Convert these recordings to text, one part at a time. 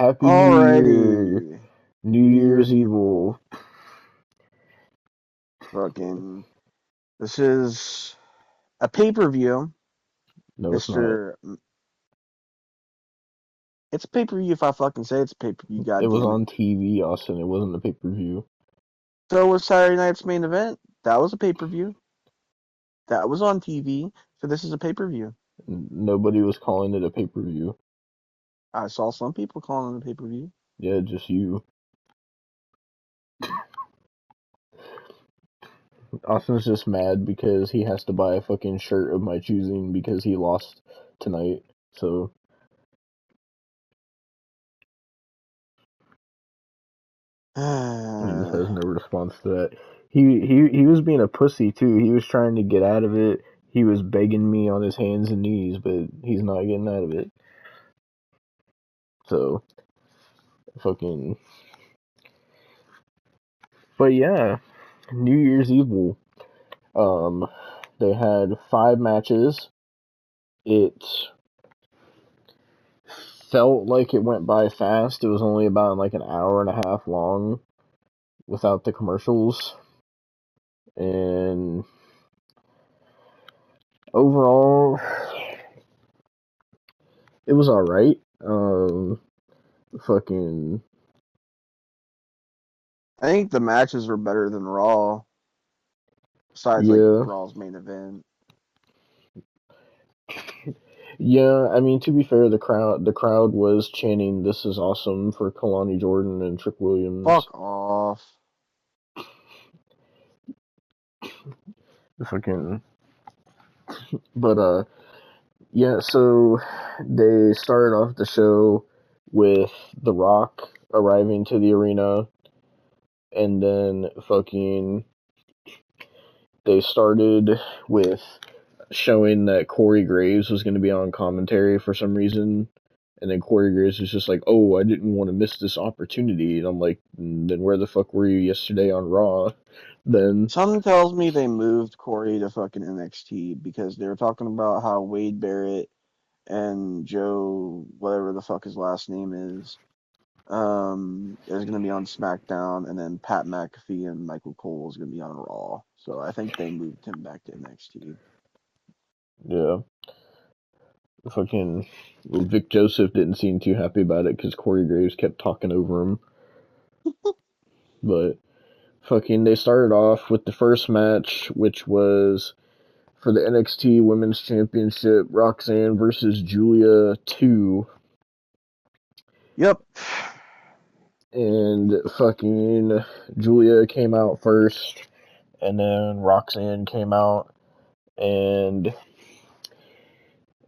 Happy New Year. Alrighty. New Year's Evil. Fucking. This is a pay-per-view, No, it's not. Mr. It's a pay-per-view if I fucking say it's a pay-per-view, It was goddammit. on TV, Austin. It wasn't a pay-per-view. So was Saturday night's main event. That was a pay-per-view. That was on TV. So this is a pay-per-view. Nobody was calling it a pay-per-view. I saw some people calling it a pay-per-view. Yeah, just you. Austin's just mad because he has to buy a fucking shirt of my choosing because he lost tonight. So he just has no response to that. He was being a pussy too. He was trying to get out of it. He was begging me on his hands and knees, but he's not getting out of it. So fucking. But yeah, New Year's Evil. They had 5 matches. It felt like it went by fast. It was only about like an hour and a half long without the commercials. And overall, it was alright. Fucking. I think the matches were better than Raw. Besides, like, Yeah. Raw's main event. Yeah, I mean, to be fair, the crowd was chanting "This is awesome" for Kalani Jordan and Trick Williams. Fuck off. Fucking. But yeah, so they started off the show with The Rock arriving to the arena, and then fucking they started with showing that Corey Graves was going to be on commentary for some reason, and then Corey Graves was just like, "Oh, I didn't want to miss this opportunity," and I'm like, "Then where the fuck were you yesterday on Raw?" Then Something tells me they moved Corey to fucking NXT because they were talking about how Wade Barrett and Joe, whatever the fuck his last name is gonna be on SmackDown, and then Pat McAfee and Michael Cole is gonna be on Raw. So I think they moved him back to NXT. yeah, fucking Vic Joseph didn't seem too happy about it because Corey Graves kept talking over him. But fucking, they started off with the first match, which was for the NXT Women's Championship, Roxanne versus Julia 2. Yep. And fucking Julia came out first, and then Roxanne came out, and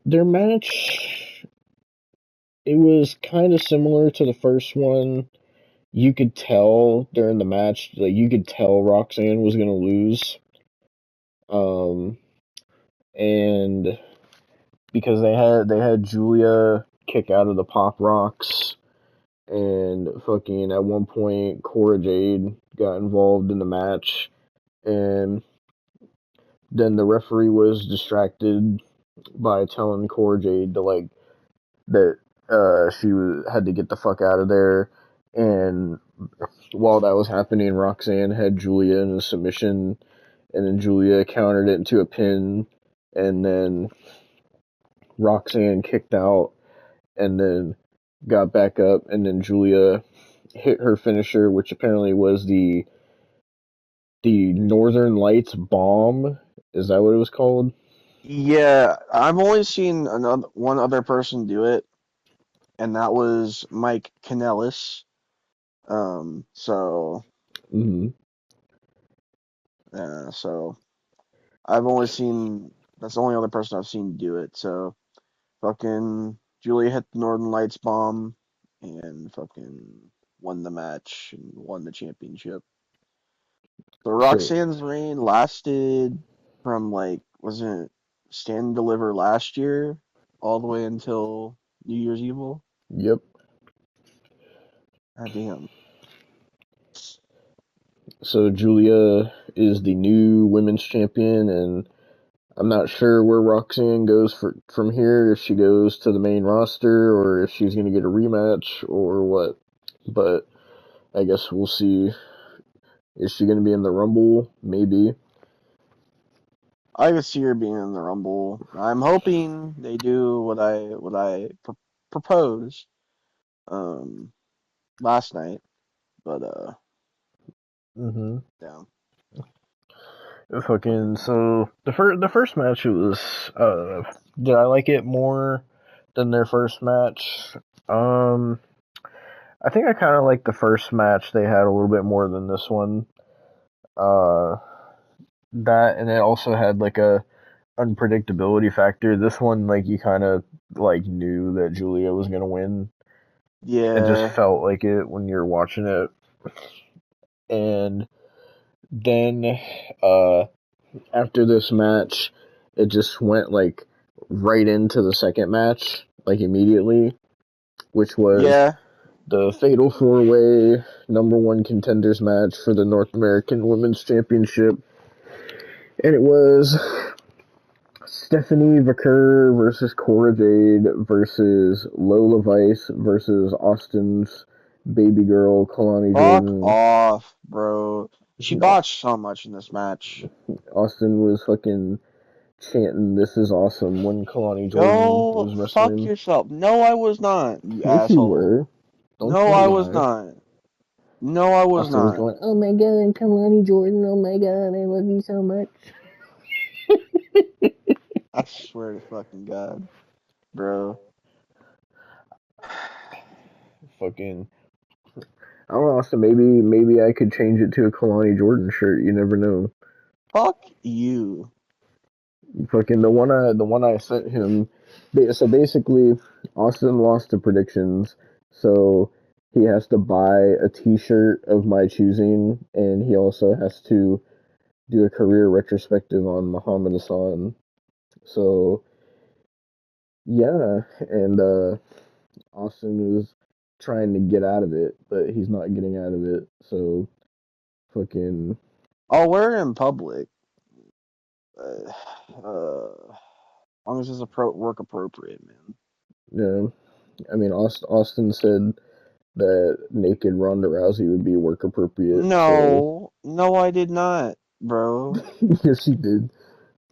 their match, it was kind of similar to the first one. You could tell during the match, like, you could tell Roxanne was gonna lose. And because they had Julia kick out of the Pop Rocks, and fucking at one point Cora Jade got involved in the match, and then the referee was distracted by telling Cora Jade to like that had to get the fuck out of there. And while that was happening, Roxanne had Julia in a submission, and then Julia countered it into a pin, and then Roxanne kicked out, and then got back up, and then Julia hit her finisher, which apparently was the Northern Lights bomb. Is that what it was called? Yeah, I've only seen one other person do it, and that was Mike Kanellis. So Mm-hmm. so I've only seen that's the only other person I've seen do it. So fucking Julia hit the Northern Lights bomb and fucking won the match and won the championship. So So, Roxanne's reign lasted from like wasn't it Stand and Deliver last year all the way until New Year's Evil. yep. God damn. So Julia is the new women's champion, and I'm not sure where Roxanne goes from here, if she goes to the main roster or if she's going to get a rematch or what. But I guess we'll see. Is she going to be in the Rumble? Maybe. I could see her being in the Rumble. I'm hoping they do what I proposed last night, but Mm-hmm. yeah. Fucking so the first match, it was did I like it more than their first match? I think I kind of liked the first match they had a little bit more than this one. Uh, that, and it also had like a unpredictability factor. This one, like, you kind of like knew that Julia was gonna win. It just Yeah. felt like it when you're watching it. And then after this match, it just went like right into the second match, like immediately, which was Yeah. the Fatal 4-Way #1 contenders match for the North American Women's Championship. And it was Stephanie Vaquer versus Cora Jade versus Lola Vice versus Austin's baby girl, Kalani Fuck Jordan. off, bro. She botched so much in this match. Austin was fucking chanting, "This is awesome," when Kalani Jordan Go was fuck wrestling. yourself. No, I was not, you Yes, you asshole. were. Don't No, you I was lie. not. No, I was Austin was not. going, "Oh my god, Kalani Jordan, oh my god, I love you so much." I swear to fucking God, bro. Fucking, I don't know, Austin, maybe I could change it to a Kalani Jordan shirt, you never know. Fuck you. Fucking the one I sent him. So basically, Austin lost the predictions, so he has to buy a T-shirt of my choosing, and he also has to do a career retrospective on Muhammad Hassan. So yeah, and Austin was trying to get out of it, but he's not getting out of it. So fucking I'll wear it in public. As long as it's work appropriate, man. yeah. I mean, Austin said that naked Ronda Rousey would be work appropriate. So No, no, I did not, bro. yes, he did.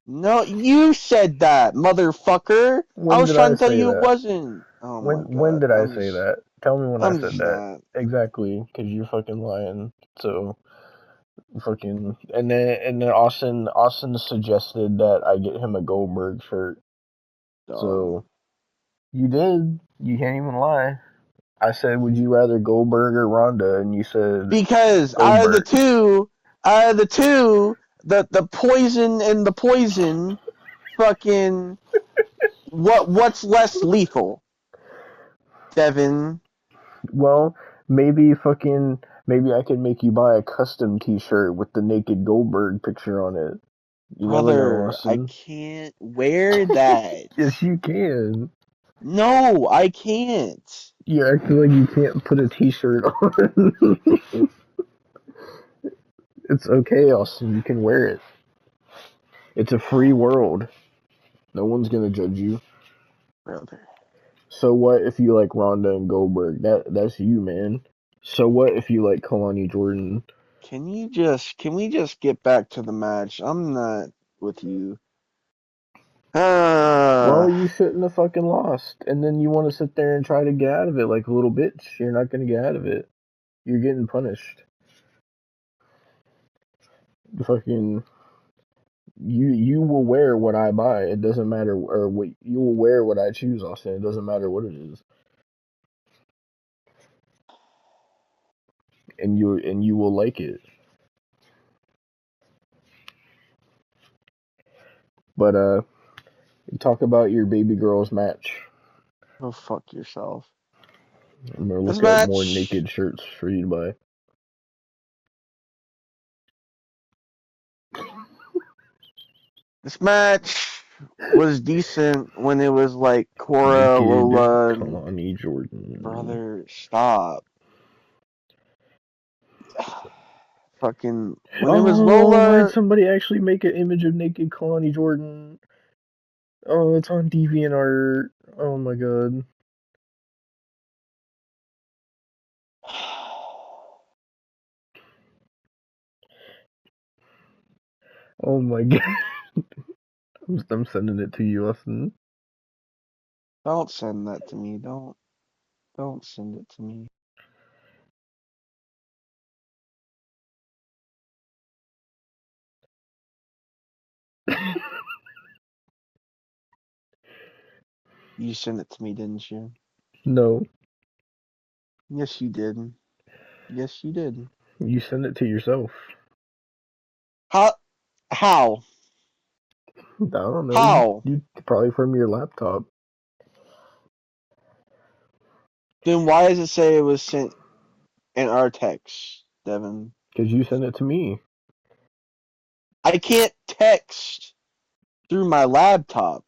No, you said that, motherfucker. I When was did trying I to tell say you it that? wasn't. Oh my When God, did I say that? Tell me when I I'm said just that. not. Exactly, because you're fucking lying. So fucking, and then Austin suggested that I get him a Goldberg shirt. Dumb. So you did. You can't even lie. I said, would you rather Goldberg or Ronda? And you said Because Goldberg. out of the two, the poison and the poison, fucking, what's less lethal, Devon? Well, maybe I could make you buy a custom T-shirt with the naked Goldberg picture on it. You never know, Brother, I Austin. can't wear that. Yes, you can. No, I can't. You're acting like you can't put a T-shirt on. It's okay, Austin. You can wear it. It's a free world. No one's gonna judge you. Brother. So what if you like Ronda and Goldberg? That's you, man. So what if you like Kalani Jordan? Can we just get back to the match? I'm not with you. Well, Uh, you shouldn't have fucking lost. And then you want to sit there and try to get out of it like a little bitch. You're not gonna get out of it. You're getting punished. Fucking you will wear what I buy. It doesn't matter, or what you will wear what I choose, Austin. It doesn't matter what it is. And you will like it. But talk about your baby girl's match. go fuck yourself. I'm gonna This look up more match, naked shirts for you to buy. this match was decent when it was like Cora, Naked Lola, and Kalani Jordan. brother, stop. Fucking when it was why did Lola. somebody actually make an image of naked Kalani Jordan? Oh, it's on DeviantArt. Oh my god. Oh my god. I'm sending it to you, Austin. Don't send that to me. Don't send it to me. You sent it to me, didn't you? No, Yes, you did. Yes, you did. you send it to yourself. How? How? I don't know. How? You probably from your laptop Then why does it say it was sent in our text, Devon? because you sent it to me. I can't text through my laptop,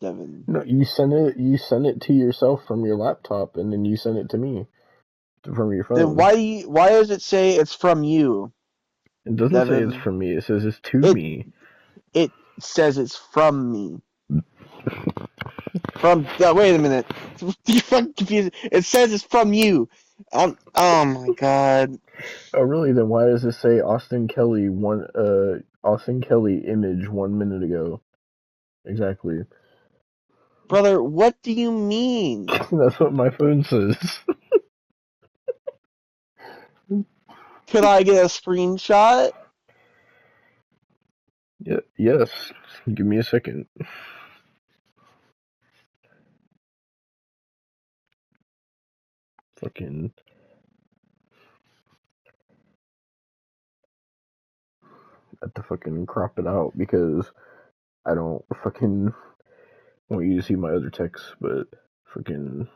Devon. No, you send it. You send it to yourself from your laptop, and then you send it to me from your Then phone. why does it say it's from you, It doesn't say it's Devon? from me. It says it's to It me. it says it's from me. From wait a minute. You fucking confused. It says it's from you. Oh my god. Oh, really? Then why does it say Austin Kelly Austin Kelly image 1 minute ago? Exactly. Brother, what do you mean? That's what my phone says. Could I get a screenshot? Yeah. Yes. Give me a second. Fucking. I have to fucking crop it out because I don't fucking want you to see my other texts, but fucking.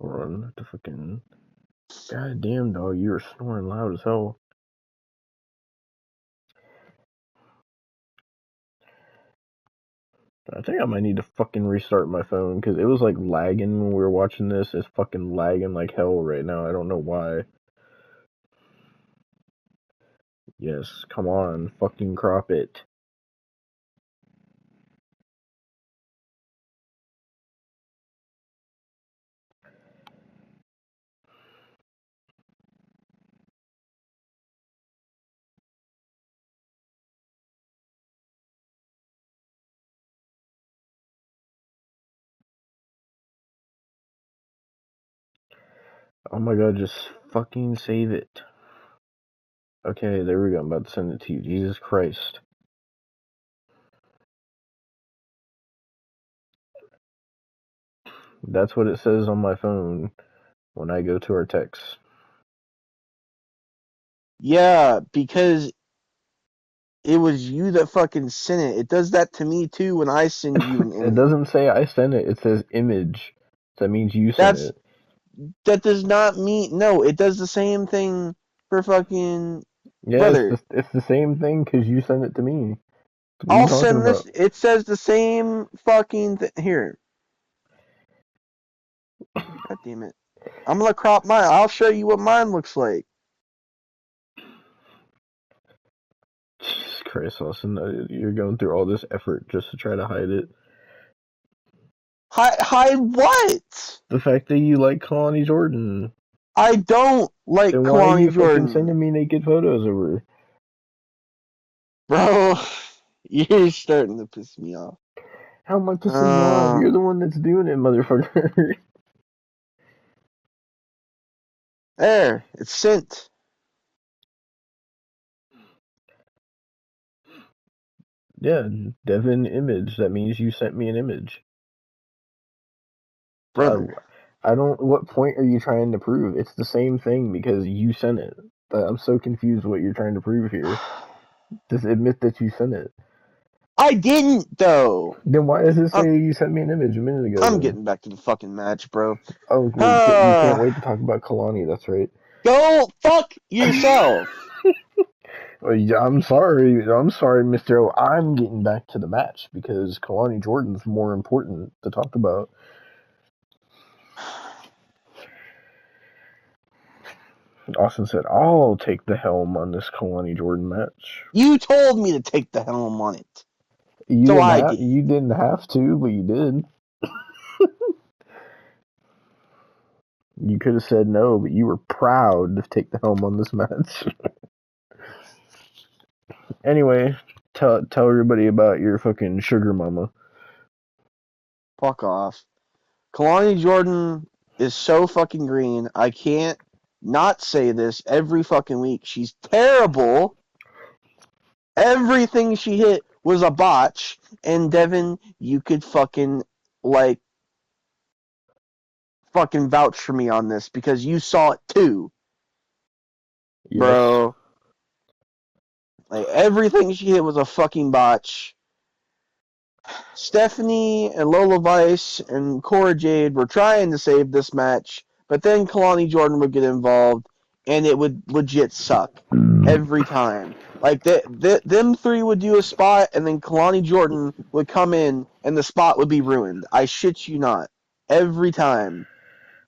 Hold on. I have to fucking. God damn, dog. You were snoring loud as hell. I think I might need to fucking restart my phone because it was like lagging when we were watching this. It's fucking lagging like hell right now. I don't know why. Yes, come on, fucking crop it. Oh my god, just fucking save it. Okay, there we go. I'm about to send it to you. Jesus Christ. That's what it says on my phone when I go to our text. Yeah, because it was you that fucking sent it. It does that to me too when I send you an It image. doesn't say I sent it, it says image. So that means you sent That's it. that does not mean no. It does the same thing for fucking Yeah, brother. it's the same thing because you sent it to me. What are you I'll talking send this. about? It says the same fucking here. God damn it! I'm gonna crop mine. I'll show you what mine looks like. Jesus Christ, Austin, you're going through all this effort just to try to hide it. Hide what? The fact that you like Kalani Jordan. I don't like Then why are you Kalani fucking Jordan, sending me naked photos of her? bro. You're starting to piss me off. How am I pissing you off? Uh, You're the one that's doing it, motherfucker. there. It's sent, Yeah, Devon image. That means you sent me an image. So brother. I don't. What point are you trying to prove? It's the same thing because you sent it. I'm so confused what you're trying to prove here. Just admit that you sent it. I didn't though. Then why does it I'm say you sent me an image a minute ago I'm then? getting back to the fucking match, bro. Oh, well, you can't wait to talk about Kalani. That's right. Go fuck yourself. Well, yeah, I'm sorry. I'm sorry, Mr. O. I'm getting back to the match because Kalani Jordan's more important to talk about. Austin said, "I'll take the helm on this Kalani Jordan match." You told me to take the helm on it. You So didn't I have. did. You didn't have to, but you did. You could have said no, but you were proud to take the helm on this match. Anyway, tell everybody about your fucking sugar mama. Fuck off. Kalani Jordan is so fucking green. I can't not say this every fucking week. She's terrible. Everything she hit was a botch. And Devon, you could fucking vouch for me on this because you saw it too, Yes. bro. Like everything she hit was a fucking botch. Stephanie and Lola Vice and Cora Jade were trying to save this match, but then Kalani Jordan would get involved, and it would legit suck every time. Like them three would do a spot, and then Kalani Jordan would come in, and the spot would be ruined. I shit you not. Every time.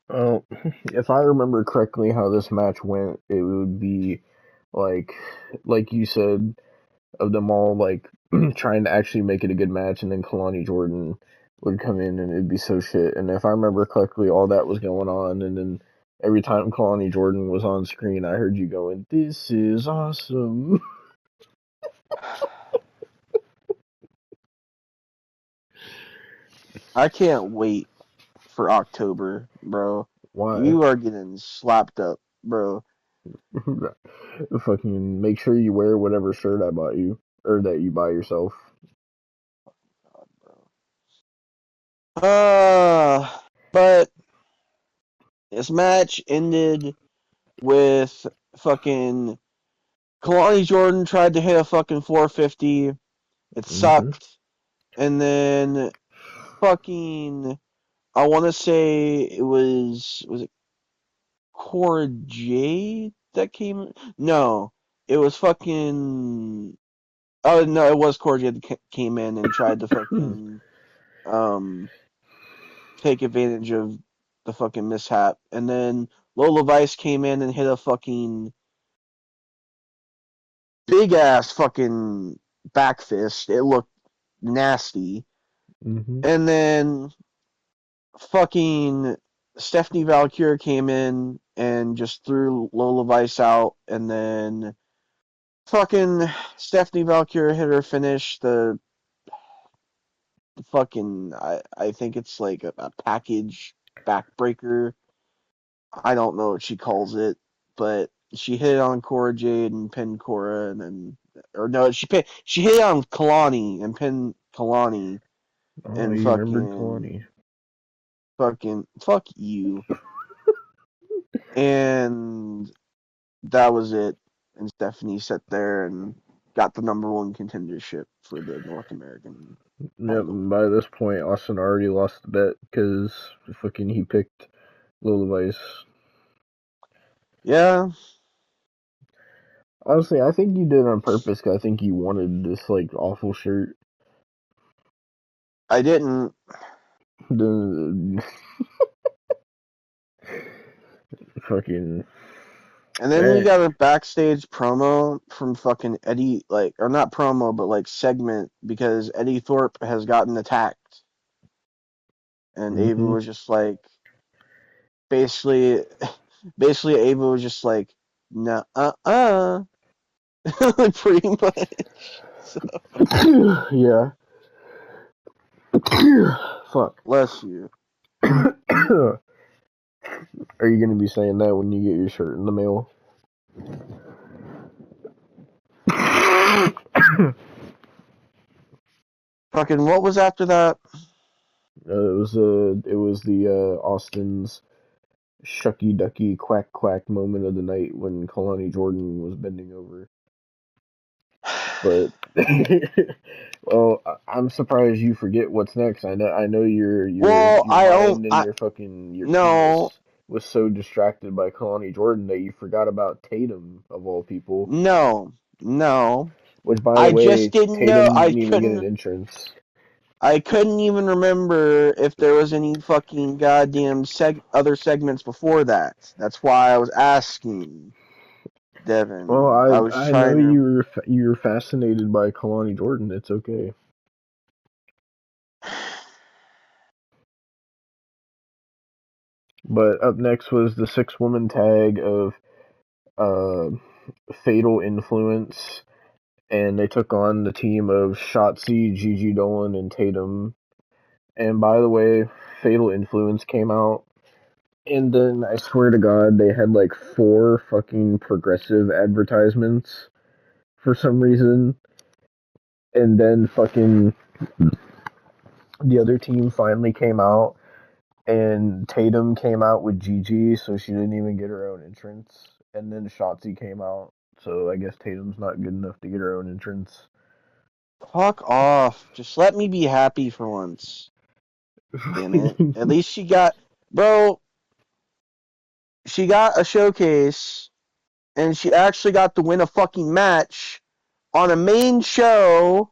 Well, if I remember correctly how this match went, it would be like you said, of them all like trying to actually make it a good match, and then Kalani Jordan would come in and it'd be so shit. And if I remember correctly, all that was going on, and then every time Kalani Jordan was on screen, I heard you going, "This is awesome." I can't wait for October, bro. Why? You are getting slapped up, bro. Fucking make sure you wear whatever shirt I bought you, or that you buy yourself. But this match ended with fucking Kalani Jordan tried to hit a fucking 450. It Mm-hmm. sucked. And then fucking I want to say it was it Cora Jade that came? No, it was fucking. Oh no, it was Cora Jade that came in and tried to fucking um take advantage of the fucking mishap. And then Lola Vice came in and hit a fucking big ass fucking back fist. It looked nasty. Mm-hmm. And then fucking Stephanie Valkyrie came in and just threw Lola Vice out. And then fucking Stephanie Valkyrie hit her finish. The fucking, I think it's like a package backbreaker. I don't know what she calls it, but she hit on Cora Jade and pinned Cora, and then or no, she hit on Kalani and pinned Kalani, Oh, and you remembered Kalani. fucking fuck you, and that was it. And Stephanie sat there and got the #1 contendership for the North American Yep, title. by this point, Austin already lost the bet because fucking he picked Lola Vice. Yeah, Honestly, I think you did it on purpose because I think you wanted this like awful shirt. I didn't. The fucking And then we eh, got a backstage promo from fucking Eddie, like, or not promo, but like segment because Eddie Thorpe has gotten attacked. And Ava mm-hmm. was just like, basically, basically, Ava was just like, no, pretty much. So, Yeah. Fuck. bless you. Are you gonna be saying that when you get your shirt in the mail? Fucking, what was after that? It was the Austin's shucky ducky quack quack moment of the night when Kalani Jordan was bending over. But well, I'm surprised you forget what's next. I know Well, your mind and your fucking your no, penis was so distracted by Kalani Jordan that you forgot about Tatum of all people. no, no. Which, by the I just way, didn't know. Tatum I didn't even get an couldn't. entrance. I couldn't even remember if there was any fucking goddamn other segments before that. That's why I was asking, Well, Devon. I was I know trying to. you're fascinated by Kalani Jordan. It's okay. But up next was the 6-woman tag of uh, Fatal Influence, and they took on the team of Shotzi, Gigi Dolan, and Tatum. And by the way, Fatal Influence came out, and then I swear to God, they had like 4 fucking progressive advertisements for some reason. And then fucking the other team finally came out, and Tatum came out with Gigi, so she didn't even get her own entrance. And then Shotzi came out, so I guess Tatum's not good enough to get her own entrance. Fuck off. Just let me be happy for once. Damn it. At least she got. Bro, she got a showcase, and she actually got to win a fucking match on a main show.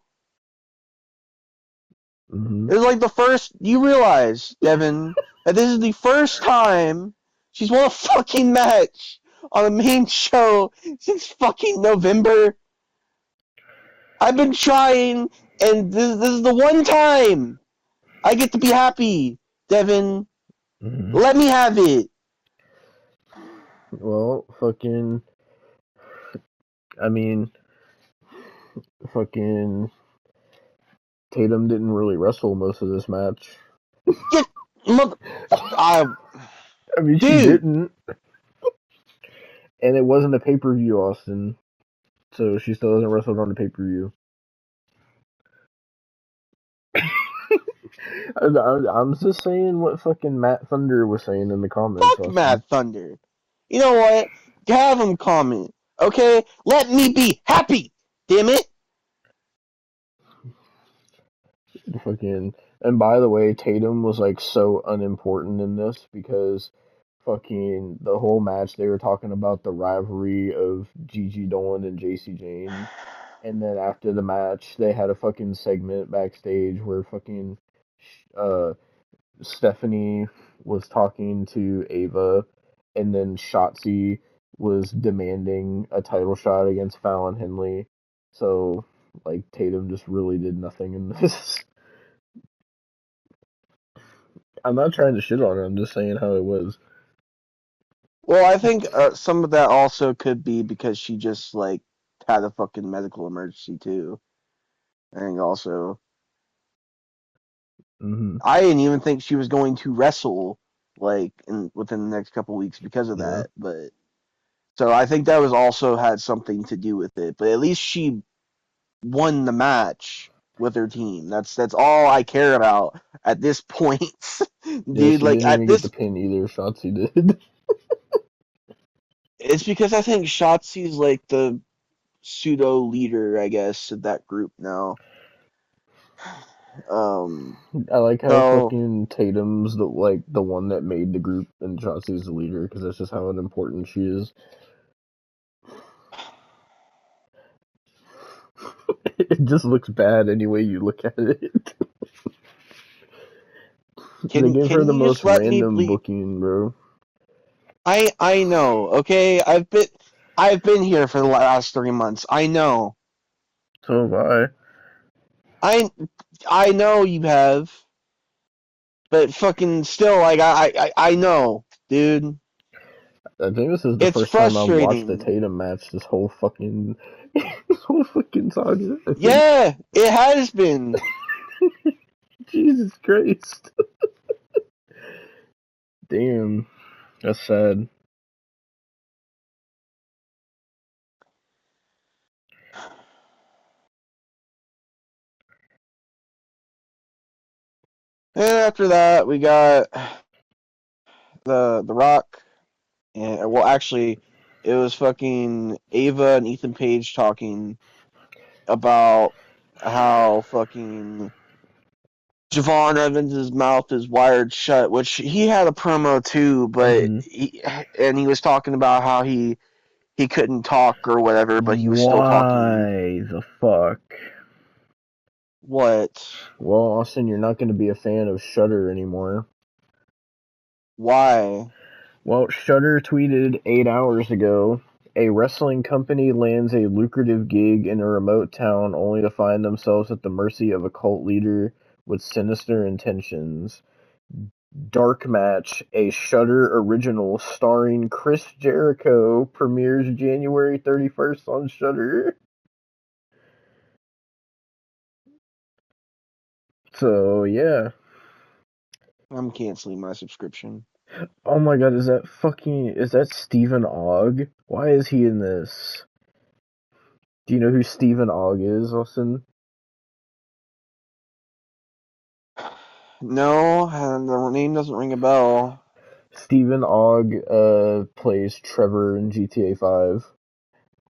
Mm-hmm. It was like the first. You realize, Devin, that this is the first time she's won a fucking match on a main show since fucking November. I've been trying, and this is the one time I get to be happy, Devin. Mm-hmm. Let me have it. Well, fucking, I mean, fucking Tatum didn't really wrestle most of this match. Get mother. I, I mean, she dude. didn't, and it wasn't a pay-per-view, Austin, so she still hasn't wrestled on a pay-per-view. I'm just saying what fucking Matt Thunder was saying in the comments, Fuck Austin. Matt Thunder. You know what? Have him comment. Okay? Let me be happy. Damn it. Fucking, and by the way, Tatum was like so unimportant in this because fucking the whole match they were talking about the rivalry of Gigi Dolan and JC Jane, and then after the match they had a fucking segment backstage where fucking uh Stephanie was talking to Ava, and then Shotzi was demanding a title shot against Fallon Henley. So like Tatum just really did nothing in this. I'm not trying to shit on her. I'm just saying how it was. Well, I think some of that also could be because she just, like, had a fucking medical emergency, too. I think also. Mm-hmm. I didn't even think she was going to wrestle, like, within the next couple weeks because of Yeah. that, but. So I think that was also had something to do with it. But at least she won the match with her team. That's all I care about at this point. Yeah, Dude, she like didn't at even get the this pin either. Shotzi did. it's because I think Shotzi's like the pseudo leader, I guess, of that group now. Um I like how so fucking Tatum's the one that made the group and Shotzi's the leader because that's just how important she is. It just looks bad any way you look at it. They gave her can the you just most let me random please booking, bro. I know, okay? I've been here for the last 3 months. I know. So have I. I I know you have. But fucking still, like I know, dude. I think this is the It's first time I've watched a frustrating. Tatum match this whole fucking this whole fucking saga. I think. Yeah, it has been. Jesus Christ. Damn. That's sad. And after that, we got the Rock, and well, actually, it was fucking Ava and Ethan Page talking about how fucking Javon Evans' mouth is wired shut, which he had a promo too, but Mm-hmm. he was talking about how he couldn't talk or whatever, but he was still talking. Why the fuck? What? Well, Austin, you're not going to be a fan of Shudder anymore. Why? Well, Shudder tweeted 8 hours ago, a wrestling company lands a lucrative gig in a remote town only to find themselves at the mercy of a cult leader with sinister intentions. Dark Match, a Shudder original starring Chris Jericho, premieres January 31st on Shudder. So, yeah. I'm canceling my subscription. Oh my god, is that Stephen Ogg? Why is he in this? Do you know who Stephen Ogg is, Austin? No, the name doesn't ring a bell. Stephen Ogg plays Trevor in GTA 5.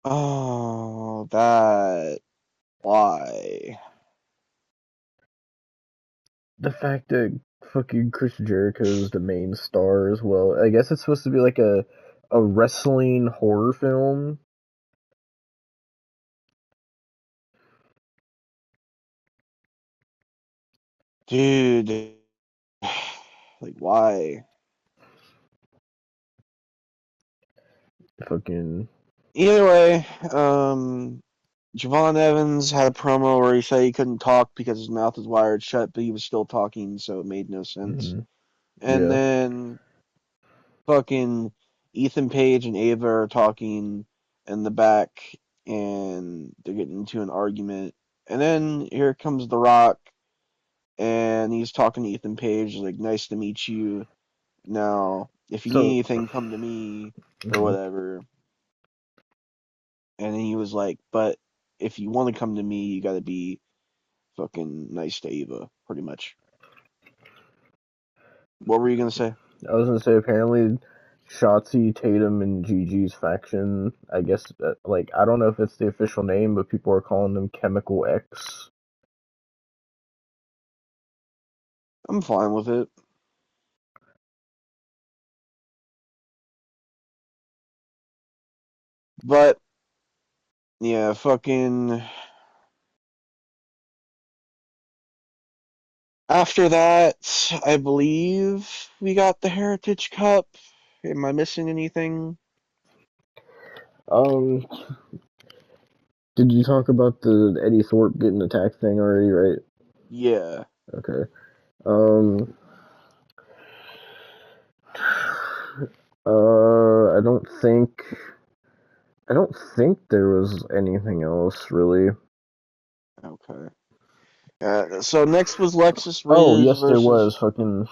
Oh, that. Why? The fact that fucking Chris Jericho is the main star as well. I guess it's supposed to be like a wrestling horror film. Dude. Like, why? Fucking Either way, Javon Evans had a promo where he said he couldn't talk because his mouth was wired shut, but he was still talking, so it made no sense. mhm, And yeah. then fucking Ethan Page and Ava are talking in the back, and they're getting into an argument. And then here comes The Rock, and he's talking to Ethan Page, like, nice to meet you. Now, if you need So anything, come to me, or mhm. whatever. And then he was like, but if you want to come to me, you gotta be fucking nice to Ava, pretty much. What were you gonna say? I was gonna say apparently Shotzi, Tatum, and Gigi's faction. I guess like I don't know if it's the official name, but people are calling them Chemical X. I'm fine with it. But yeah, fucking after that, I believe we got the Heritage Cup. Am I missing anything? Um, did you talk about the Eddie Thorpe getting attacked thing already? Right. Yeah. Okay. Um. I don't think. I don't think there was anything else really. Okay. So next was Lexus Oh Riz yes, there versus. was. Fucking.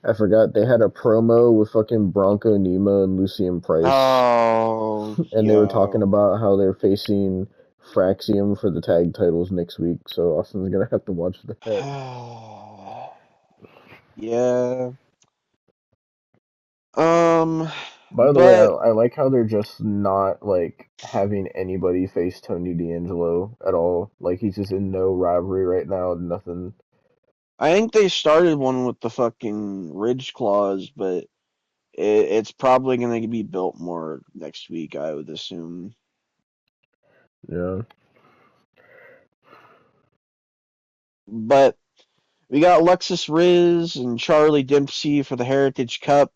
I forgot they had a promo with fucking Bronco Nima and Lucian Price, Oh, and they were yeah. talking about how they're facing Fraxium for the tag titles next week. So Austin's gonna have to watch that. Yeah. Um, By the way, but I like how they're just not like having anybody face Tony D'Angelo at all. Like he's just in no rivalry right now, nothing. I think they started one with the fucking Ridge Clause, but it's probably going to be built more next week, I would assume. Yeah. But we got Lexus Riz and Charlie Dempsey for the Heritage Cup.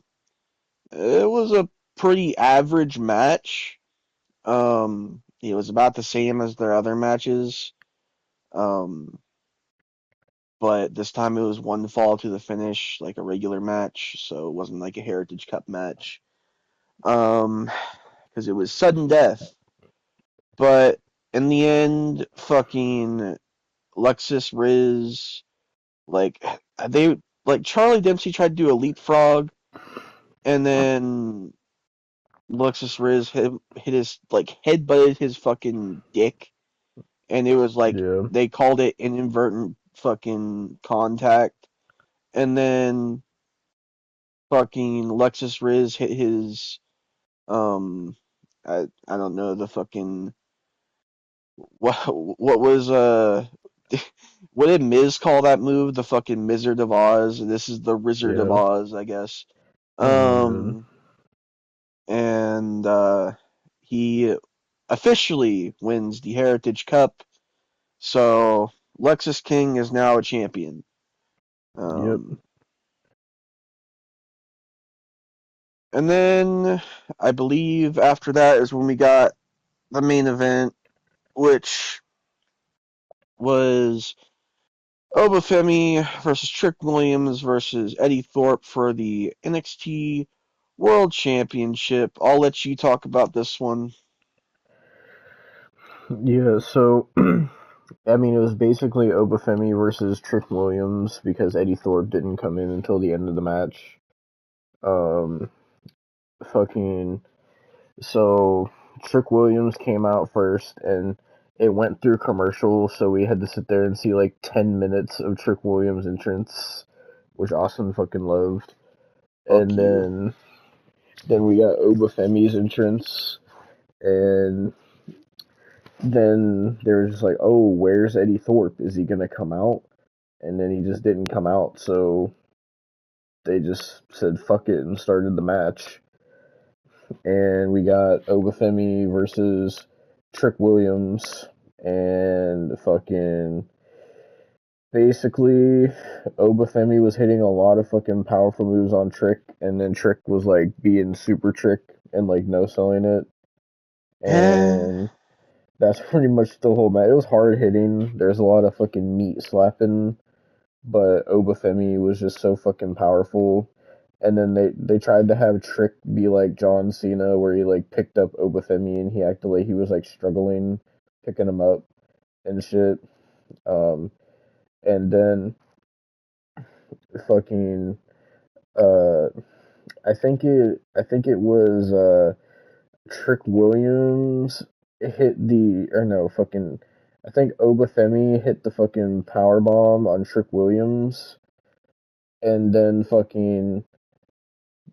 It was a pretty average match. It was about the same as their other matches. Um, but this time it was one fall to the finish, like a regular match, so it wasn't like a Heritage Cup match. Because it was sudden death. But in the end, fucking Lexus Riz, like they like Charlie Dempsey tried to do a leapfrog, and then Lexus Riz hit his like headbutted his fucking dick, and it was like Yeah. they called it an inadvertent fucking contact, and then fucking Lexus Riz hit his um I don't know the fucking what was what did Miz call that move? The fucking Wizard of Oz. This is the Wizard of Yeah. Oz, I guess. Oh man. Um, and he officially wins the Heritage Cup. So Lexus King is now a champion. Yep. Um, and then I believe after that is when we got the main event, which was Obafemi versus Trick Williams versus Eddie Thorpe for the NXT World Championship. I'll let you talk about this one. Yeah, so I mean, it was basically Obafemi versus Trick Williams because Eddie Thorpe didn't come in until the end of the match. Um, fucking so Trick Williams came out first, and it went through commercial, so we had to sit there and see like 10 minutes of Trick Williams' entrance, which Austin fucking loved. Fuck And you. then we got Obafemi's entrance, and then they were just like, "Oh, where's Eddie Thorpe? Is he gonna come out?" And then he just didn't come out, so they just said fuck it and started the match. And we got Obafemi versus Trick Williams, and fucking basically Obafemi was hitting a lot of fucking powerful moves on Trick, and then Trick was like being super Trick and like no selling it, and that's pretty much the whole match. It was hard hitting. There's a lot of fucking meat slapping, but Obafemi was just so fucking powerful. And then they tried to have Trick be like John Cena, where he like picked up Obafemi and he acted like he was like struggling picking him up and shit. Um, and then fucking uh, I think it was Trick Williams hit the or no fucking I think Obafemi hit the fucking power bomb on Trick Williams, and then fucking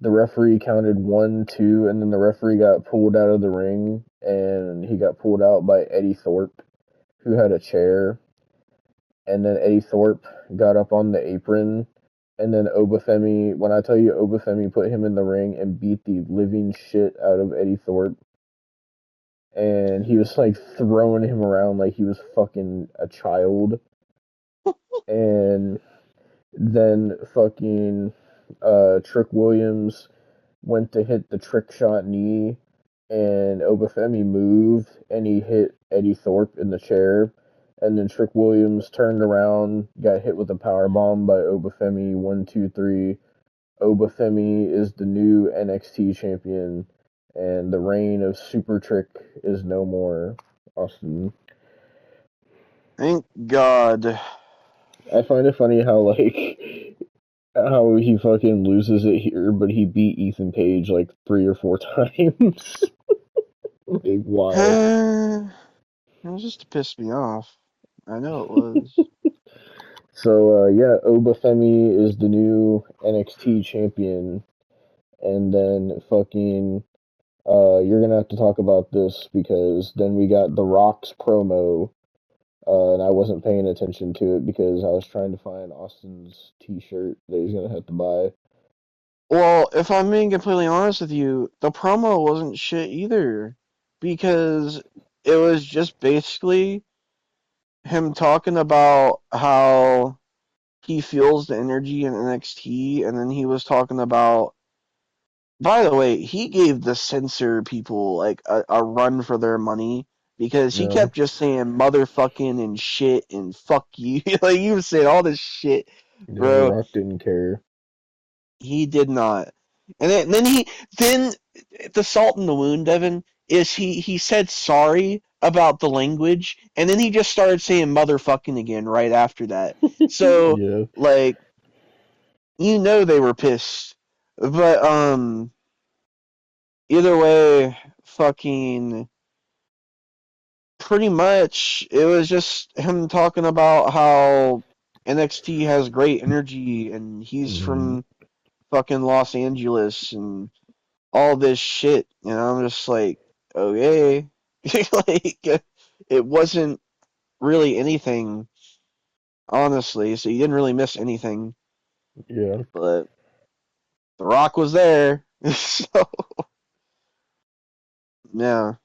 the referee counted 1, 2, and then the referee got pulled out of the ring, and he got pulled out by Eddie Thorpe, who had a chair, and then Eddie Thorpe got up on the apron, and then Obafemi, when I tell you Obafemi put him in the ring and beat the living shit out of Eddie Thorpe, and he was like throwing him around like he was fucking a child, and then fucking Trick Williams went to hit the trick shot knee, and Obafemi moved, and he hit Eddie Thorpe in the chair, and then Trick Williams turned around, got hit with a power bomb by Obafemi. 1, 2, 3. Obafemi is the new NXT champion, and the reign of Super Trick is no more. Austin. Thank God. I find it funny how like how he fucking loses it here, but he beat Ethan Page like 3 or 4 times. Like, why? It was just to piss me off. I know it was. So yeah, Obafemi is the new NXT champion, and then fucking you're gonna have to talk about this because then we got The Rock's promo, and I wasn't paying attention to it because I was trying to find Austin's T-shirt that he's gonna have to buy. Well, if I'm being completely honest with you, the promo wasn't shit either. Because it was just basically him talking about how he feels the energy in NXT, and then he was talking about. By the way, he gave the censor people like a run for their money because he No, kept just saying motherfucking and shit and fuck you. Like he was saying all this shit, yeah, The bro. Rock didn't care. He did not. And then the salt in the wound, Devon, is he said sorry about the language, and then he just started saying motherfucking again right after that. So Yeah, like they were pissed. But either way, fucking pretty much it was just him talking about how NXT has great energy and he's hmm from fucking Los Angeles and all this shit, and I'm just like, okay, like it wasn't really anything, honestly. So you didn't really miss anything, yeah, but The Rock was there, so yeah,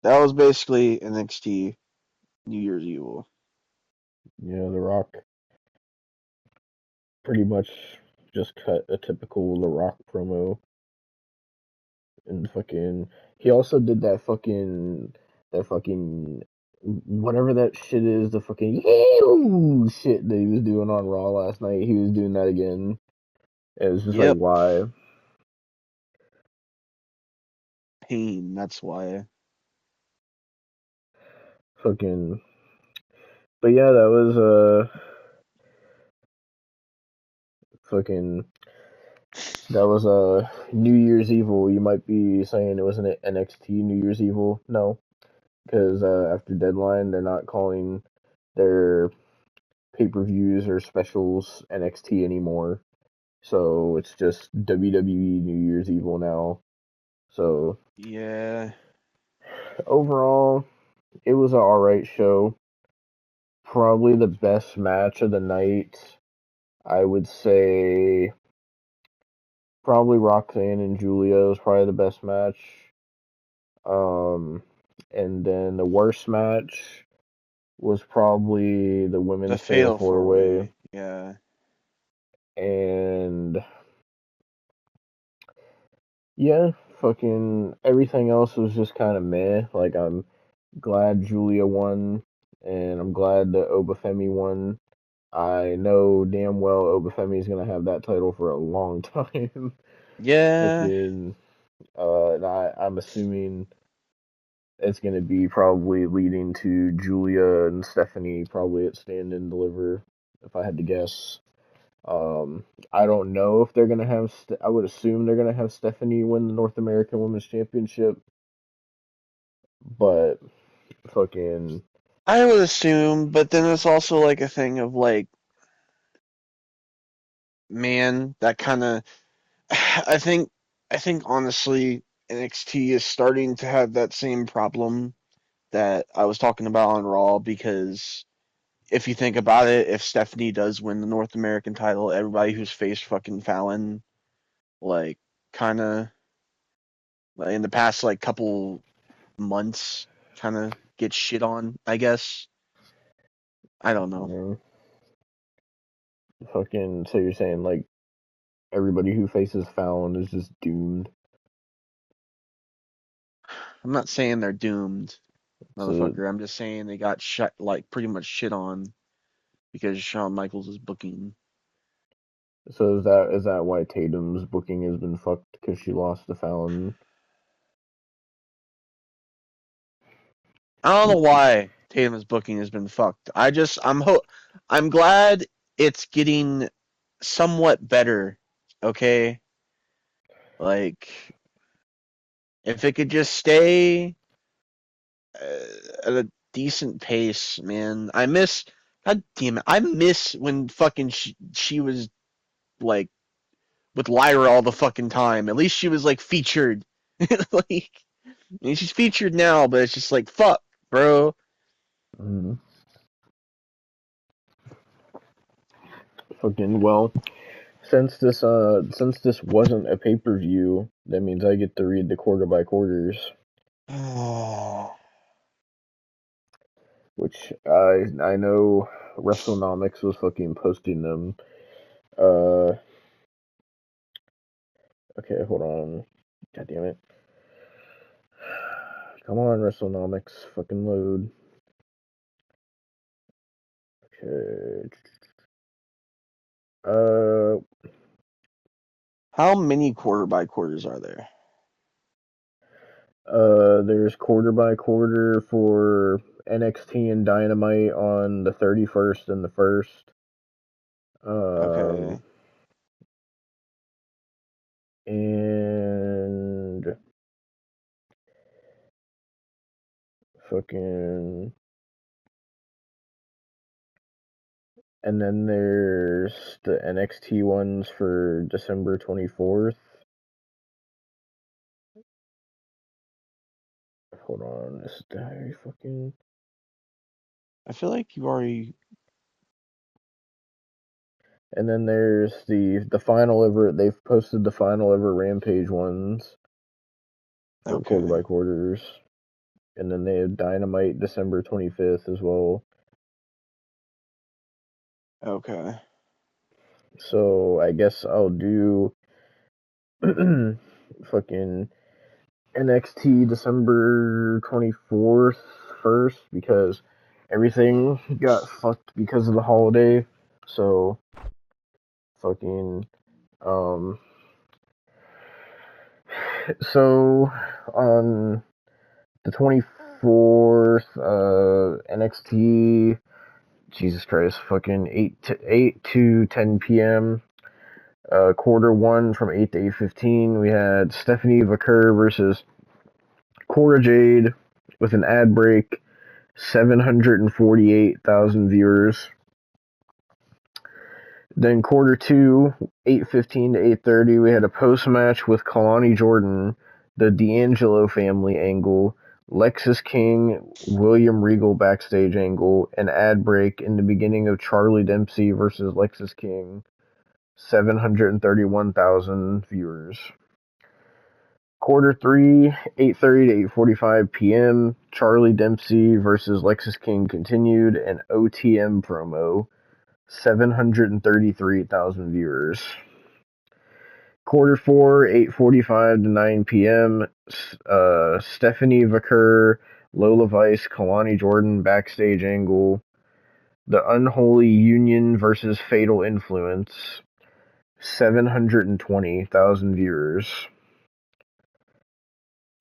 that was basically NXT New Year's Evil. You know, The Rock pretty much just cut a typical The Rock promo and fucking. He also did that fucking whatever that shit is, the fucking shit that he was doing on Raw last night. He was doing that again. It was just like, Yep. why? Pain. That's why. Fucking. But yeah, that was fucking. That was New Year's Evil. You might be saying it was an NXT New Year's Evil. No, because after Deadline, they're not calling their pay-per-views or specials NXT anymore. So it's just WWE New Year's Evil now. So Yeah. overall, it was an alright show. Probably the best match of the night. I would say probably Roxanne and Julia was probably the best match. Um, and then the worst match was probably the The women's fatal Fatal four Four way. Way. Yeah. And yeah, fucking everything else was just kind of meh. Like, I'm glad Julia won, and I'm glad that Obafemi won. I know damn well Obafemi is gonna have that title for a long time. Yeah. Fucking, I'm assuming it's gonna be probably leading to Julia and Stephanie probably at Stand and Deliver, if I had to guess. I don't know if they're gonna have. I would assume they're gonna have Stephanie win the North American Women's Championship, but fucking I would assume, but then it's also like a thing of like, man, that kind of. I think, I think honestly, NXT is starting to have that same problem that I was talking about on Raw because if you think about it, if Stephanie does win the North American title, everybody who's faced fucking Fallon, like, kind of, like, in the past, like, couple months, kind of gets shit on, I guess. I don't you know. know, fucking. So you're saying like everybody who faces Fallon is just doomed? I'm not saying they're doomed, So motherfucker. I'm just saying they got shut, like, pretty much shit on because Shawn Michaels is booking. is that why Tatum's booking has been fucked because she lost to Fallon? I don't know why Tatum's booking has been fucked. I'm glad it's getting somewhat better. Okay, like if it could just stay at a decent pace, man. God damn it, I miss when fucking she was like with Lyra all the fucking time. At least she was like featured. Like, I mean, she's featured now, but it's just like fuck, bro. Mm, fucking well. Since this wasn't a pay-per-view, that means I get to read the quarter by quarters, which I know WrestleNomics was fucking posting them. Uh, okay, hold on. God damn it. Come on, WrestleNomics, fucking load. Okay. Uh, How many quarter by quarters are there? there's quarter by quarter for NXT and Dynamite on the 31st and the 1st. Okay. Um, and fucking, and then there's the NXT ones for December 24th. Hold on, this diary fucking. I feel like you already. And then there's the final ever. They've posted the final ever Rampage ones for quarter Okay. by quarters, and then they have Dynamite December 25th as well. Okay. So I guess I'll do fucking NXT December 24th first because everything got fucked because of the holiday. So fucking um so on the 24th NXT, Jesus Christ, fucking 8 to 10 p.m. Quarter one from 8 to 8:15, we had Stephanie Vaquer versus Cora Jade with an ad break, 748,000 viewers. Then quarter two, 8:15 to 8:30, we had a post match with Kalani Jordan, the D'Angelo family angle, Lexis King, William Regal backstage angle, an ad break in the beginning of Charlie Dempsey versus Lexis King, 731,000 viewers. Quarter three, 8:30 to 8:45 p.m. Charlie Dempsey versus Lexis King continued, an OTM promo, 733,000 viewers. Quarter four, 8:45 to 9 p.m. Stephanie Vaquer, Lola Vice, Kalani Jordan backstage angle, the Unholy Union versus Fatal Influence, 720,000 viewers.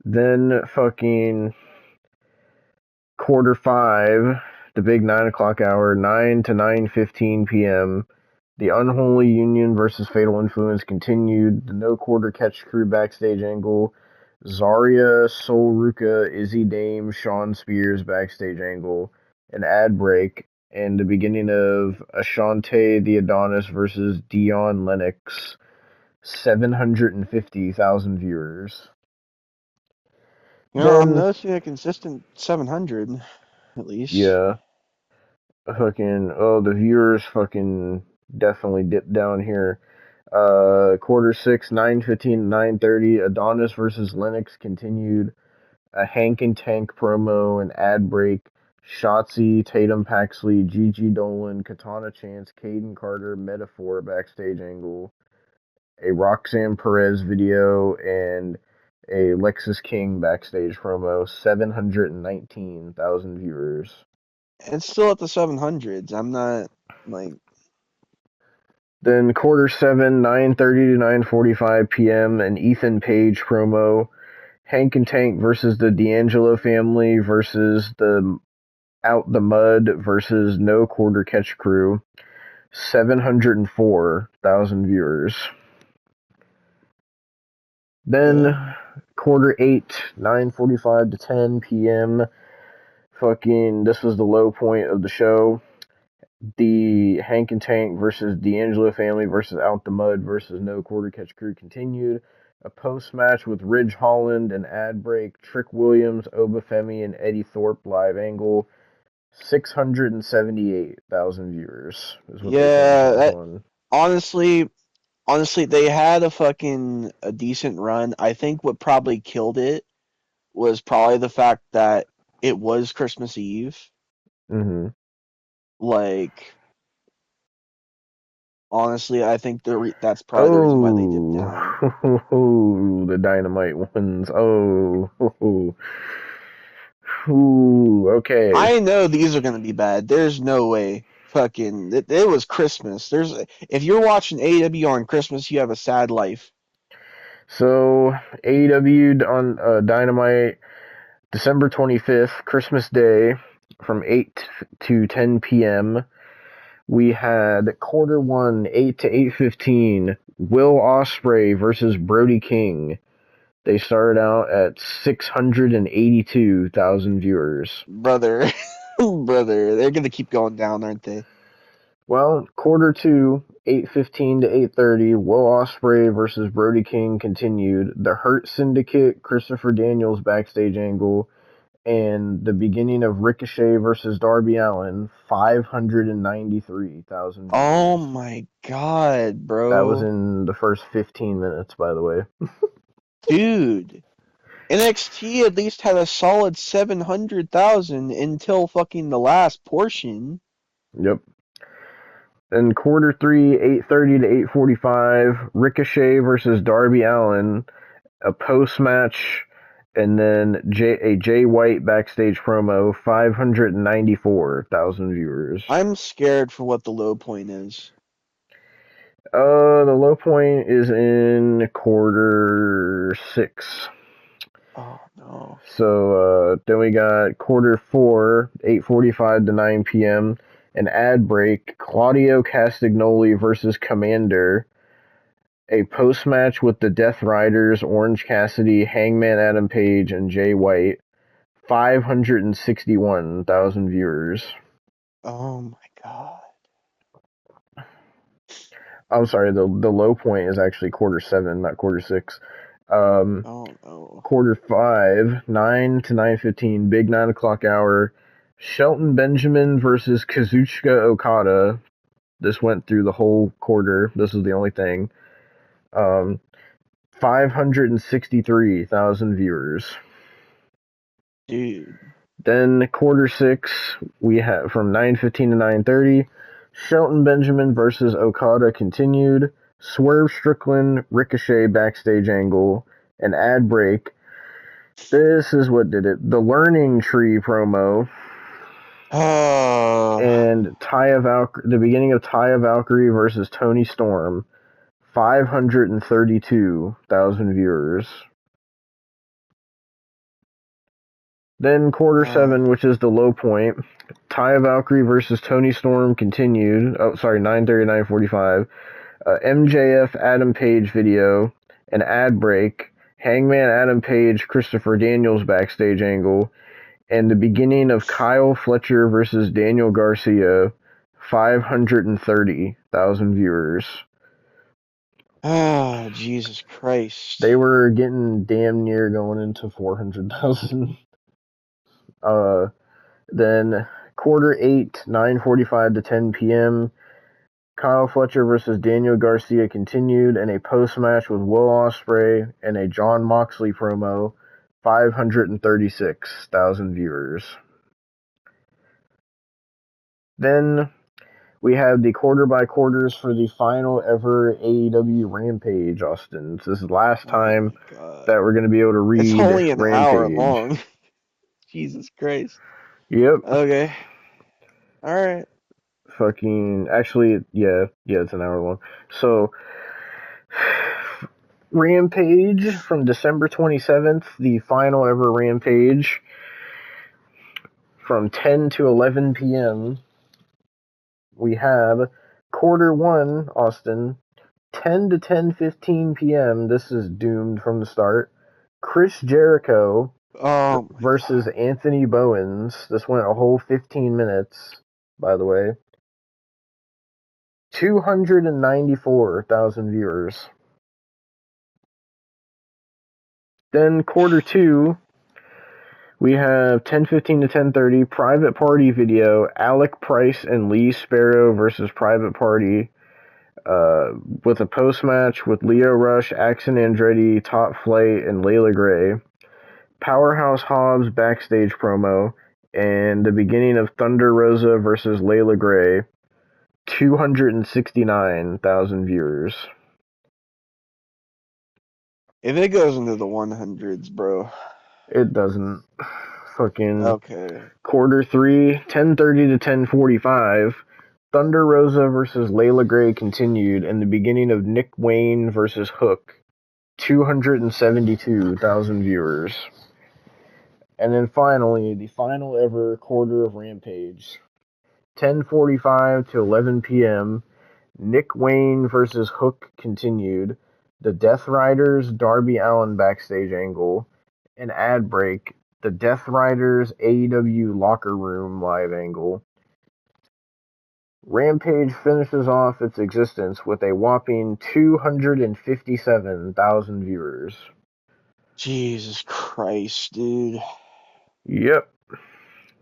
Then fucking quarter five, the big 9 o'clock hour, 9 to 9:15 p.m. The Unholy Union versus Fatal Influence continued. The No Quarter Catch Crew backstage angle. Zarya, Sol Ruka, Izzy Dame, Sean Spears backstage angle. An ad break. And the beginning of Ashante the Adonis versus Dion Lennox. 750,000 viewers. You know, I'm Then, noticing a consistent 700, at least. yeah, the viewers fucking definitely dipped down here. Quarter six, 9:15, 9:30. Adonis versus Lennox continued. A Hank and Tank promo, an ad break. Shotzi, Tatum Paxley, Gigi Dolan, Katana Chance, Caden Carter, Metaphor backstage angle. A Roxanne Perez video and a Lexis King backstage promo. 719,000 viewers. It's still at the 700s. I'm not, like, Then quarter seven, 9:30 to 9:45 p.m. An Ethan Page promo. Hank and Tank versus the D'Angelo family versus the Out the Mud versus No Quarter Catch Crew. 704,000 viewers. Then yeah. quarter eight, 9:45 to 10 p.m. This was the low point of the show. The Hank and Tank versus D'Angelo family versus Out the Mud versus No Quarter Catch Crew continued. A post match with Ridge Holland, an ad break, Trick Williams, Obafemi, and Eddie Thorpe live angle. 678,000 viewers is what they finished Yeah, this that, one. honestly, honestly, they had a decent run. I think what probably killed it was probably the fact that it was Christmas Eve. Mm-hmm. Like, honestly, I think that's probably the reason why they dipped Oh, down. the Dynamite ones. Oh, ooh, okay. I know these are gonna be bad. There's no way. Fucking, it was Christmas. If you're watching AEW on Christmas, you have a sad life. So AEW on Dynamite, December 25th, Christmas Day, from 8 to 10 p.m. We had quarter one, 8 to 8:15, Will Ospreay versus Brody King. They started out at 682,000 viewers. Brother, brother, they're gonna keep going down, aren't they? Well, quarter two, 8:15 to 8:30, Will Ospreay versus Brody King continued. The Hurt Syndicate, Christopher Daniels backstage angle, and the beginning of Ricochet versus Darby Allin, 593,000 Oh viewers. my god, That was bro. in the first 15 minutes, by the way. Dude. NXT at least had a solid 700,000 until fucking the last portion. Yep. Then quarter 3, 8:30 to 8:45, Ricochet versus Darby Allin, a post match, and then a Jay White backstage promo, 594,000 viewers. I'm scared for what the low point is. The low point is in quarter 6. Oh no. So then we got quarter 4, 8:45 to 9 p.m. An ad break, Claudio Castagnoli versus Commander, a post match with the Death Riders, Orange Cassidy, Hangman Adam Page, and Jay White, 561,000 viewers. Oh my god. I'm sorry, the low point is actually quarter 7, not quarter 6. Oh no. Quarter 5, 9 to 9:15, big 9 o'clock hour. Shelton Benjamin versus Kazuchika Okada. This went through the whole quarter. This is the only thing. 563,000 viewers. Dude. Then quarter 6, we have from 9:15 to 9:30. Shelton Benjamin versus Okada continued. Swerve Strickland, Ricochet backstage angle, an ad break. This is what did it. The Learning Tree promo and the beginning of Taya Valkyrie versus Tony Storm, 532,000 viewers. Then quarter 7, which is the low point, Taya Valkyrie versus Tony Storm continued. 9:30, 9:45. MJF Adam Page video, an ad break, Hangman Adam Page Christopher Daniels backstage angle, and the beginning of Kyle Fletcher versus Daniel Garcia, 530,000 viewers. Ah, Jesus Christ. They were getting damn near going into 400,000. Then quarter 8, 9:45 to 10 p.m. Kyle Fletcher versus Daniel Garcia continued, and a post-match with Will Ospreay and a Jon Moxley promo, 536,000 viewers. Then we have the quarter by quarters for the final ever AEW Rampage, Austin. So this is the last time that we're going to be able to read It's only an Rampage. hour long. Jesus Christ. Yep. Okay. Alright. Actually, yeah, it's an hour long. So, Rampage from December 27th, the final ever Rampage, from 10 to 11 p.m. We have quarter 1, Austin, 10 to 10:15 p.m. This is doomed from the start. Chris Jericho versus Anthony Bowens. This went a whole 15 minutes, by the way. 294,000 viewers. Then quarter 2, we have 10:15 to 10:30 Private Party video, Alec Price and Lee Sparrow versus Private Party, with a post match with Leo Rush, Axel Andretti, Top Flight, and Layla Gray. Powerhouse Hobbs backstage promo, and the beginning of Thunder Rosa versus Layla Gray, 269,000 viewers. If it goes into the 100s, bro. It doesn't. Okay. Quarter 3, 10:30 to 10:45. Thunder Rosa versus Layla Gray continued, and the beginning of Nick Wayne versus Hook, 272,000 viewers. And then finally, the final ever quarter of Rampage, 10:45 to 11 p.m. Nick Wayne versus Hook continued, the Death Riders Darby Allin backstage angle, an ad break, the Death Riders AEW locker room live angle. Rampage finishes off its existence with a whopping 257,000 viewers. Jesus Christ, dude. Yep.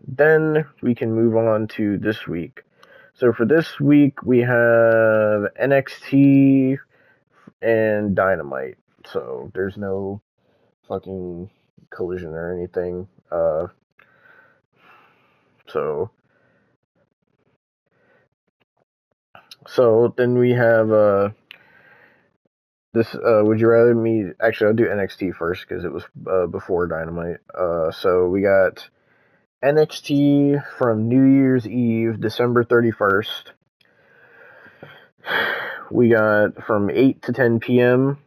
Then we can move on to this week. So for this week, we have NXT and Dynamite. So there's no fucking collision or anything. So So then we have this. Would you rather me? Actually, I'll do NXT first because it was before Dynamite. So we got NXT from New Year's Eve, December 31st. We got from 8 to 10 p.m.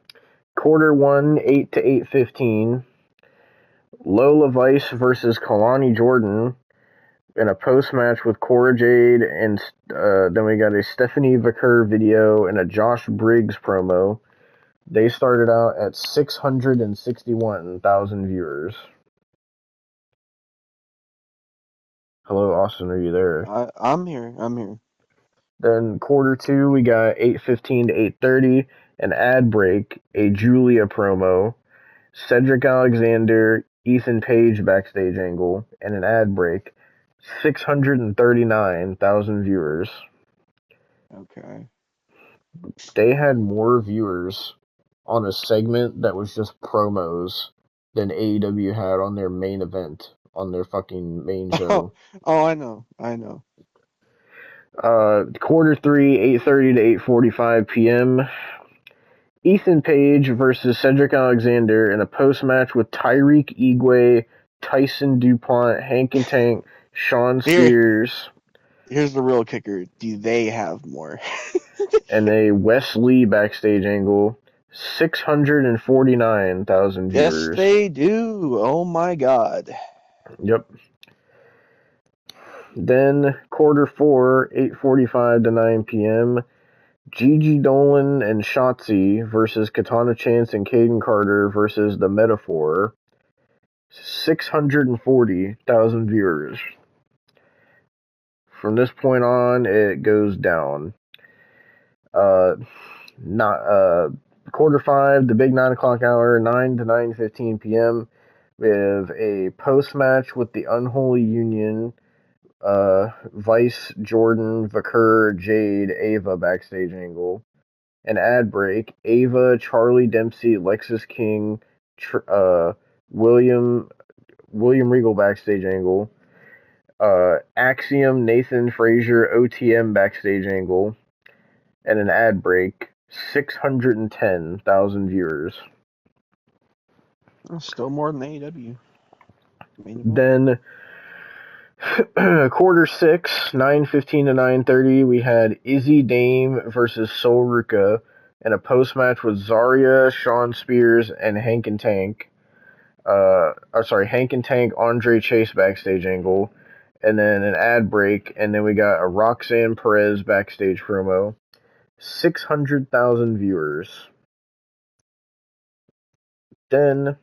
Quarter 1, 8 to 8:15. Lola Vice versus Kalani Jordan in a post-match with Cora Jade, and then we got a Stephanie Vicker video and a Josh Briggs promo. They started out at 661,000 viewers. Hello, Austin, are you there? I'm here. I'm here. Then quarter 2, we got 8:15 to 8:30, an ad break, a Julia promo, Cedric Alexander, Ethan Page backstage angle, and an ad break. 639,000 viewers. Okay. They had more viewers on a segment that was just promos than AEW had on their main event, on their fucking main show. Oh, I know. I know. Quarter 3, 8:30 to 8:45 p.m. Ethan Page versus Cedric Alexander in a post-match with Tyreek Igwe, Tyson DuPont, Hank and Tank, Sean Spears, Here's the real kicker. Do they have more? and a Wes Lee backstage angle. 649,000 Yes, viewers. they do. Oh my God. Yep. Then quarter 4, 8:45 to 9 p.m. Gigi Dolan and Shotzi versus Katana Chance and Caden Carter versus The Metaphor. 640,000 viewers. From this point on, it goes down. Quarter 5, the big 9 o'clock hour, 9 to 9:15 p.m. We have a post match with the Unholy Union. Vice, Jordan, Vicker, Jade, Ava backstage angle. An ad break. Ava, Charlie Dempsey, Lexis King, William Regal backstage angle. Axiom, Nathan Frazier, OTM backstage angle. And an ad break. 610,000 viewers. Still more than AEW. Then quarter 6, 9:15 to 9:30, we had Izzy Dame versus Sol Ruka in a post match with Zarya, Sean Spears, and Hank and Tank. Hank and Tank, Andre Chase backstage angle, and then an ad break, and then we got a Roxanne Perez backstage promo. 600,000 viewers. Then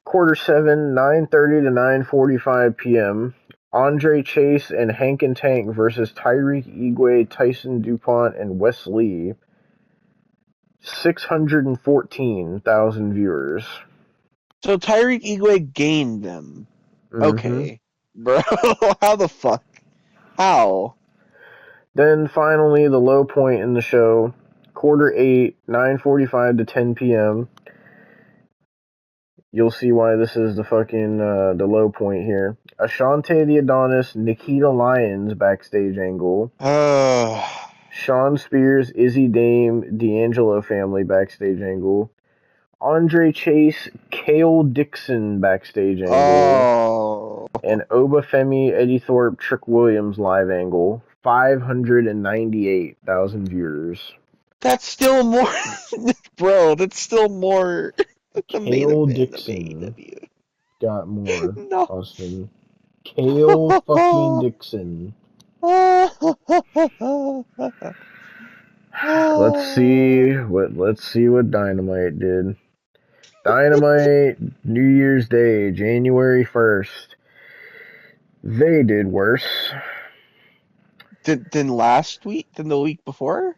quarter 7, 9:30 to 9:45 p.m. Andre Chase and Hank and Tank versus Tyreek Igwe, Tyson DuPont, and Wes Lee. 614,000 viewers. So Tyreek Igwe gained them. Mm-hmm. Okay. Bro, how the fuck? How? Then finally, the low point in the show, quarter 8, 9:45 to 10 p.m. You'll see why this is the fucking the low point here. Ashante the Adonis, Nikita Lyons backstage angle. Sean Spears, Izzy Dame, D'Angelo family backstage angle. Andre Chase, Kale Dixon backstage angle. And Obafemi, Eddie Thorpe, Trick Williams live angle. 598,000 viewers. That's still more, bro. That's still more. Kale Dixon got more. No. Austin. Kale fucking Dixon. Let's see what Dynamite did. Dynamite, New Year's Day, January 1st. They did worse. Than last week? Than the week before?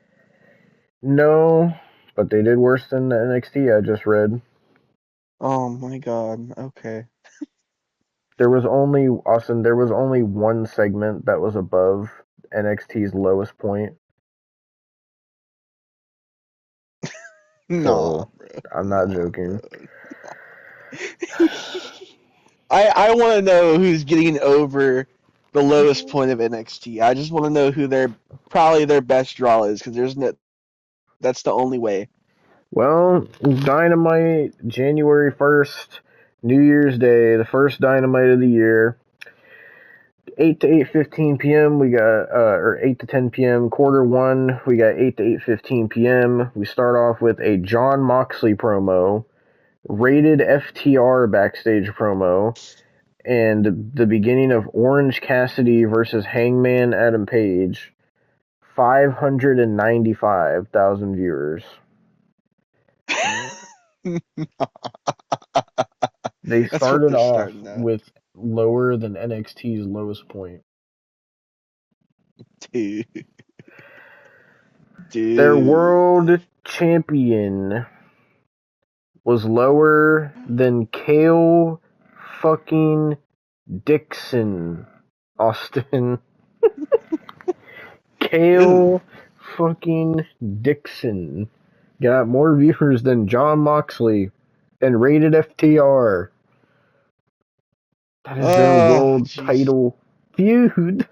No, but they did worse than the NXT I just read. Oh my God. Okay. There was only one segment that was above NXT's lowest point. No, I'm not joking. I want to know who's getting over the lowest point of NXT. I just want to know who their best draw is because that's the only way. Well, Dynamite, January 1st, New Year's Day, the first Dynamite of the year. 8 to 8:15 p.m. we got or 8 to 10 p.m. quarter 1 we got 8 to 8:15 p.m. We start off with a Jon Moxley promo, rated FTR backstage promo, and the beginning of Orange Cassidy versus Hangman Adam Page. 595,000 viewers. They That's what started they're off starting at. with lower than NXT's lowest point. Dude. Their world champion was lower than Kale fucking Dixon. Austin. Kale fucking Dixon got more viewers than Jon Moxley and rated FTR. That is their world title feud.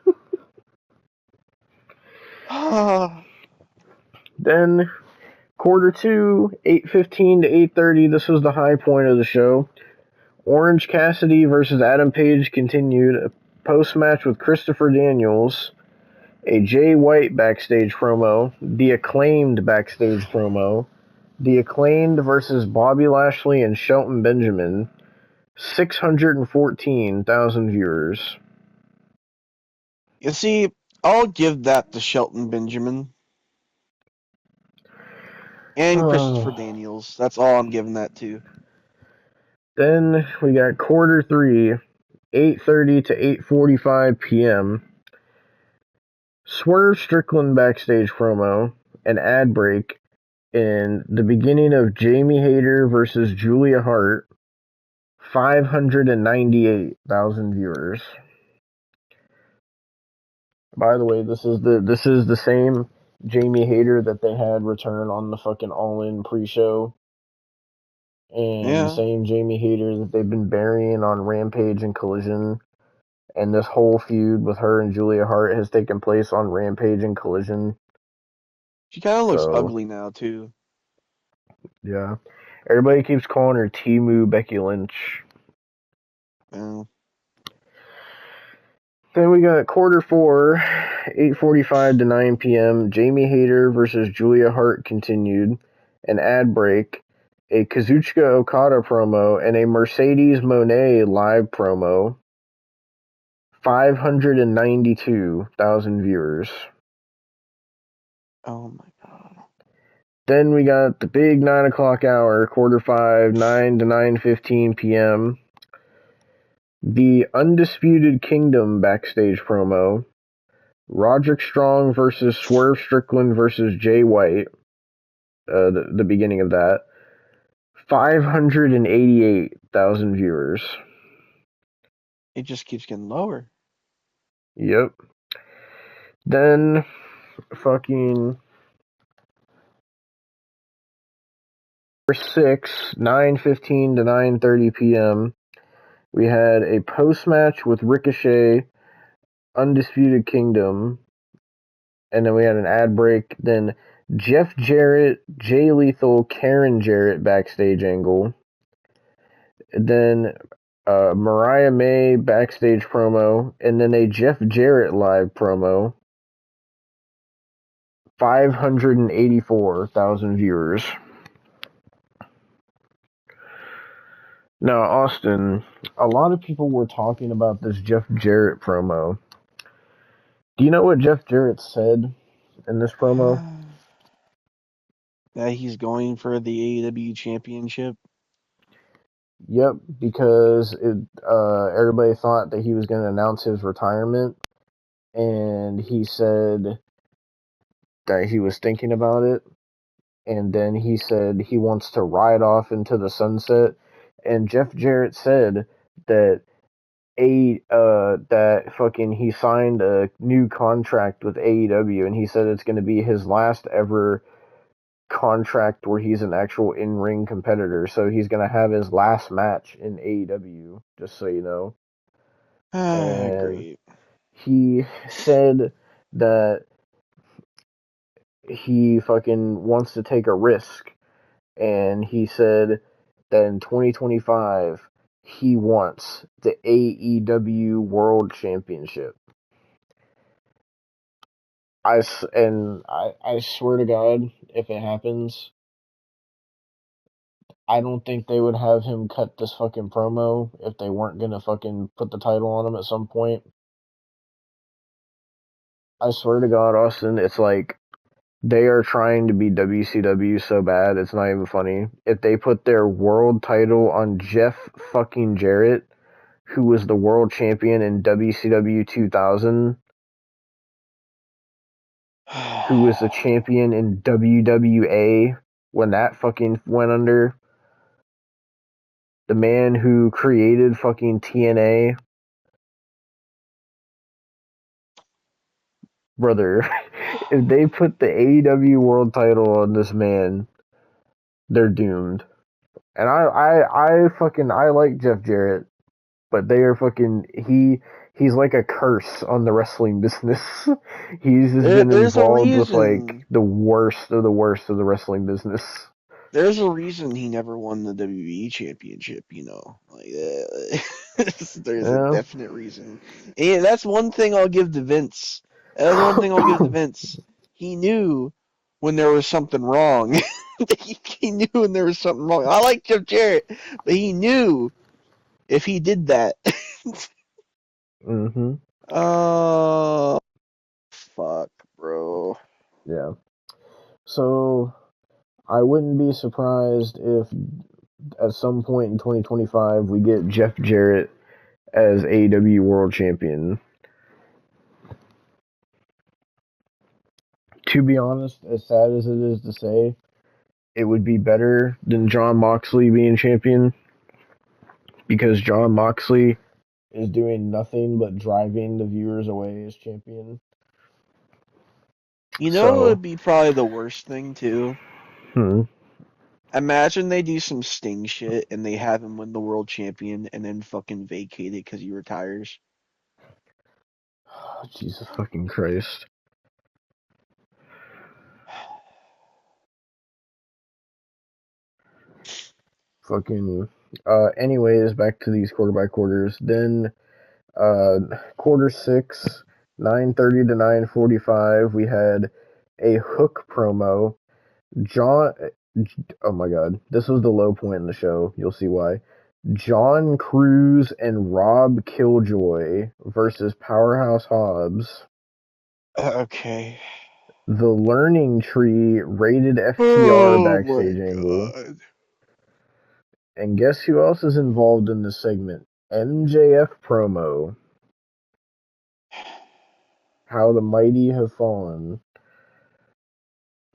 Then quarter 2, 8:15 to 8:30. This was the high point of the show. Orange Cassidy versus Adam Page continued. A post-match with Christopher Daniels. A Jay White backstage promo. The Acclaimed backstage promo. The Acclaimed versus Bobby Lashley and Shelton Benjamin. 614,000 viewers. You see, I'll give that to Shelton Benjamin. And Christopher Daniels. That's all I'm giving that to. Then we got quarter 3, 8:30 to 8:45 p.m. Swerve Strickland backstage promo, an ad break, and the beginning of Jamie Hayter versus Julia Hart. 598,000 viewers. By the way, this is the same Jamie Hayter that they had return on the fucking All In pre-show. And the same Jamie Hayter that they've been burying on Rampage and Collision. And this whole feud with her and Julia Hart has taken place on Rampage and Collision. She kind of looks ugly now, too. Yeah. Everybody keeps calling her Temu Becky Lynch. Yeah. Then we got quarter 4, 8:45 to 9 p.m. Jamie Hayter versus Julia Hart continued. An ad break. A Kazuchika Okada promo and a Mercedes Moné live promo. 592,000 viewers. Oh my god. Then we got the big 9 o'clock hour, quarter 5, 9 to 9:15 p.m. The Undisputed Kingdom backstage promo. Roderick Strong versus Swerve Strickland versus Jay White. The beginning of that. 588,000 viewers. It just keeps getting lower. Yep. Then fucking 6, 9:15 to 9:30 p.m. We had a post-match with Ricochet, Undisputed Kingdom, and then we had an ad break. Then Jeff Jarrett, Jay Lethal, Karen Jarrett backstage angle. And then Mariah May backstage promo, and then a Jeff Jarrett live promo. 584,000 viewers. Now, Austin, a lot of people were talking about this Jeff Jarrett promo. Do you know what Jeff Jarrett said in this promo? That he's going for the AEW championship. Yep, because everybody thought that he was going to announce his retirement, and he said that he was thinking about it, and then he said he wants to ride off into the sunset, and Jeff Jarrett said that that fucking he signed a new contract with AEW, and he said it's going to be his last ever contract where he's an actual in-ring competitor, so he's going to have his last match in AEW, just so you know. And Great. he said that he fucking wants to take a risk, and he said that in 2025 he wants the AEW World Championship. I swear to God, if it happens, I don't think they would have him cut this fucking promo if they weren't gonna fucking put the title on him at some point. I swear to God, Austin, it's like they are trying to be WCW so bad, it's not even funny. If they put their world title on Jeff fucking Jarrett, who was the world champion in WCW 2000, who was the champion in WWA when that fucking went under, the man who created fucking TNA, brother, if they put the AEW world title on this man, they're doomed. And I like Jeff Jarrett, but they are fucking he's like a curse on the wrestling business. He's just been There's a involved with like reason. the worst of the worst of the wrestling business. There's a reason he never won the WWE championship, you know. Like, there's a Yeah. definite reason. And that's one thing I'll give to Vince. That's one thing I'll give to Vince. He knew when there was something wrong. He knew when there was something wrong. I like Jeff Jarrett, but he knew if he did that. Mm-hmm. Oh, fuck, bro. Yeah. So I wouldn't be surprised if at some point in 2025 we get Jeff Jarrett as AEW World Champion. To be honest, as sad as it is to say, it would be better than Jon Moxley being champion, because Jon Moxley is doing nothing but driving the viewers away as champion. You know what So, would be probably the worst thing, too? hmm. Imagine they do some Sting shit and they have him win the world champion and then fucking vacate it because he retires. Oh, Jesus fucking Christ. Fucking. Anyways, back to these quarter by quarters. Then, quarter 6, 9:30 to 9:45, we had a Hook promo. John. Oh my god. This was the low point in the show. You'll see why. John Cruz and Rob Killjoy versus Powerhouse Hobbs. Okay. The Learning Tree rated FTR Oh my backstage angle. god. And guess who else is involved in this segment? MJF promo. How the mighty have fallen.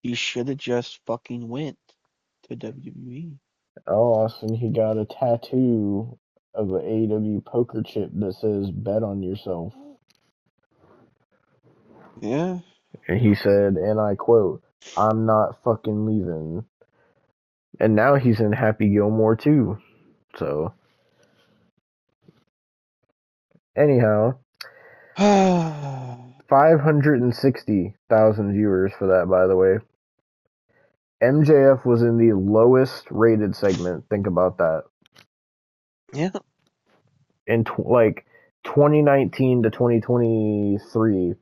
He should have just fucking went to WWE. Oh, Austin, he got a tattoo of an AEW poker chip that says "Bet on yourself." Yeah. And he said, and I quote, "I'm not fucking leaving." And now he's in Happy Gilmore too. So, anyhow, 560,000 viewers for that, by the way. MJF was in the lowest rated segment. Think about that. Yeah. In 2019 to 2023,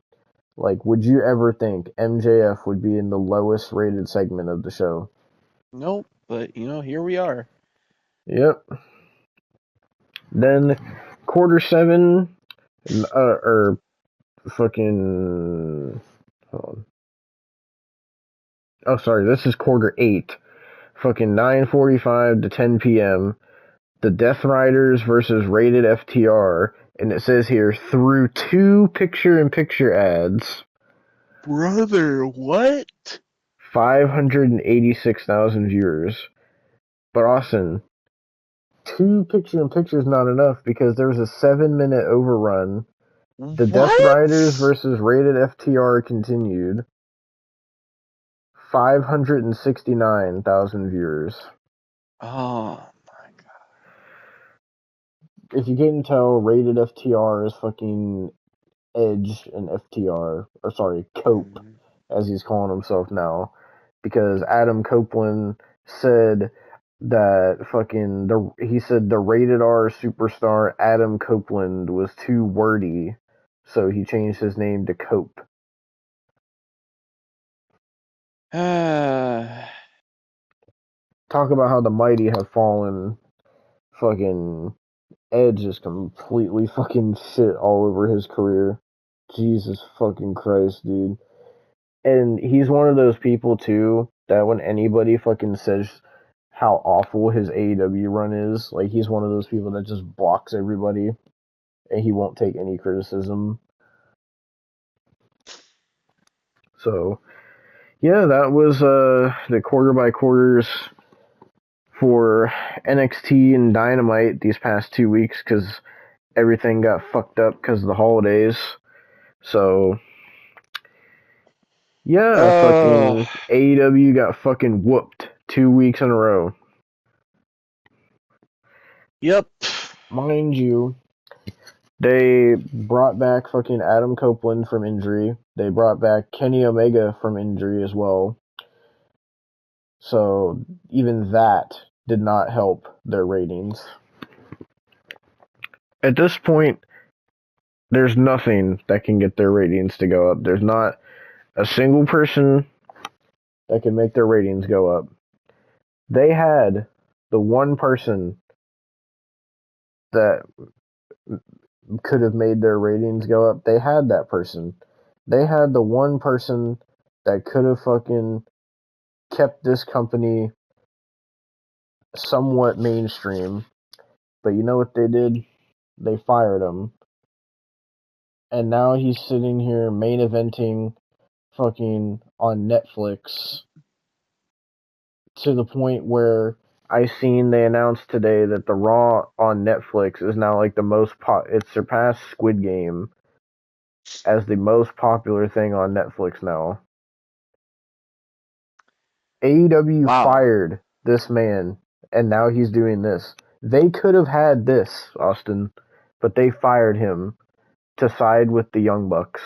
like, would you ever think MJF would be in the lowest rated segment of the show? Nope. But you know, here we are. Yep. Then quarter 7, or fucking, hold on. Oh, sorry, this is quarter 8. Fucking 9:45 to 10 p.m. The Death Riders versus Rated FTR, and it says here through 2 picture-in-picture ads. Brother, what? 586,000 viewers. But Austin, 2 picture-in-picture is not enough because there was a 7-minute overrun. The Death Riders What? versus Rated FTR continued. 569,000 viewers. Oh my god. If you can't tell, Rated FTR is fucking Edge and FTR, or sorry, Cope, as he's calling himself now, because Adam Copeland said that he said the rated R superstar Adam Copeland was too wordy, so he changed his name to Cope. Talk about how the mighty have fallen. Fucking Edge is completely fucking shit all over his career. Jesus fucking Christ, dude. And he's one of those people too that when anybody fucking says how awful his AEW run is, like he's one of those people that just blocks everybody and he won't take any criticism. So yeah, that was the quarter by quarters for NXT and Dynamite these past 2 weeks because everything got fucked up because of the holidays. So yeah, fucking AEW got fucking whooped 2 weeks in a row. Yep. Mind you, they brought back fucking Adam Copeland from injury. They brought back Kenny Omega from injury as well. So even that did not help their ratings. At this point, there's nothing that can get their ratings to go up. There's not a single person that can make their ratings go up. They had the one person that could have made their ratings go up. They had that person. They had the one person that could have fucking kept this company somewhat mainstream. But you know what they did? They fired him. And now he's sitting here main eventing fucking on Netflix to the point where I seen they announced today that the Raw on Netflix is now like the most it surpassed Squid Game as the most popular thing on Netflix now. AEW fired this man and now he's doing this. They could have had this, Austin, but they fired him to side with the Young Bucks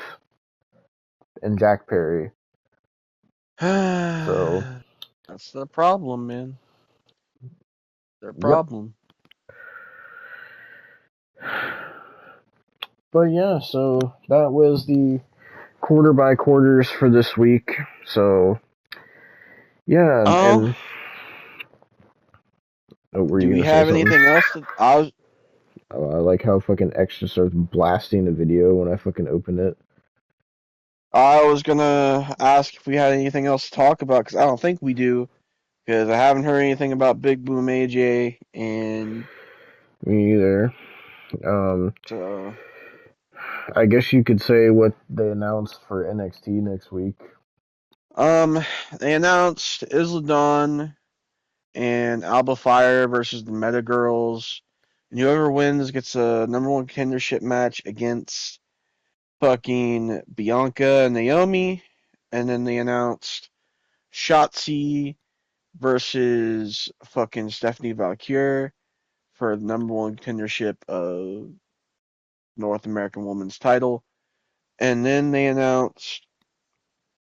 and Jack Perry. So that's the problem, man. Their problem. But yeah, so that was the quarter by quarters for this week. So yeah, and do we have anything else? I like how fucking Extra starts blasting the video when I fucking open it. I was gonna ask if we had anything else to talk about because I don't think we do. Because I haven't heard anything about Big Boom AJ and me either. So I guess you could say what they announced for NXT next week. They announced Isla Dawn and Alba Fire versus the Meta Girls, and whoever wins gets a #1 contendership match against fucking Bianca and Naomi. And then they announced Shotzi versus fucking Stephanie Valkyrie for the #1 contendership of North American Women's title. And then they announced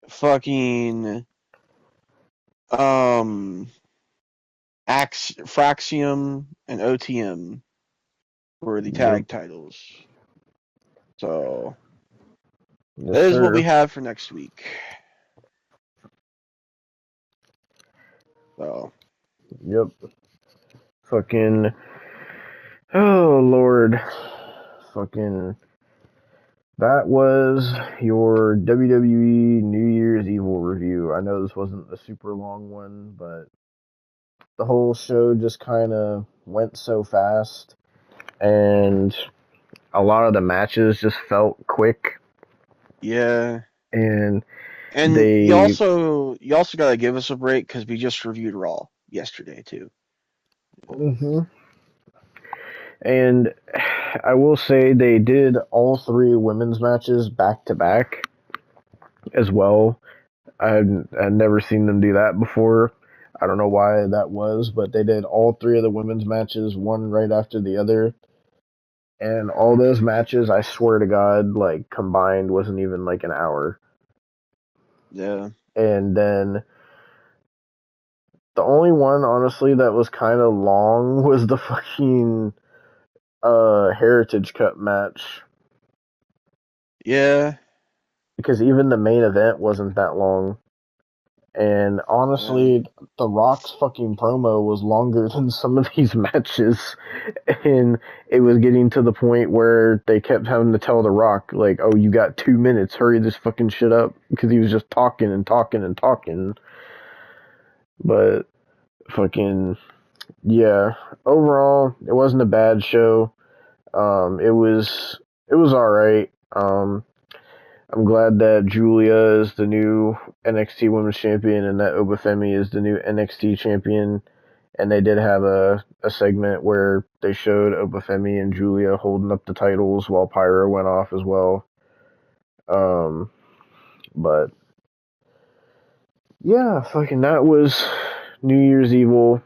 fucking Fraxium and OTM for the tag titles. So that is what we have for next week. So yep. Fucking oh Lord. Fucking that was your WWE New Year's Evil review. I know this wasn't a super long one, but the whole show just kind of went so fast, and a lot of the matches just felt quick. Yeah. And you also gotta give us a break because we just reviewed Raw yesterday too. Mm-hmm. And I will say they did all 3 women's matches back to back as well. I'd never seen them do that before. I don't know why that was, but they did all 3 of the women's matches, one right after the other. And all those matches, I swear to God, like combined wasn't even like an hour. Yeah. And then the only one, honestly, that was kind of long was the fucking Heritage Cup match. Yeah. Because even the main event wasn't that long. And Yeah. honestly, The Rock's fucking promo was longer than some of these matches. And it was getting to the point where they kept having to tell The Rock, like, oh, you got 2 minutes, hurry this fucking shit up. Because he was just talking and talking and talking. But fucking, yeah. Overall, it wasn't a bad show. It was alright. I'm glad that Julia is the new NXT Women's Champion and that Obafemi is the new NXT Champion. And they did have a segment where they showed Obafemi and Julia holding up the titles while Pyro went off as well. Um, but yeah, fucking that was New Year's Evil.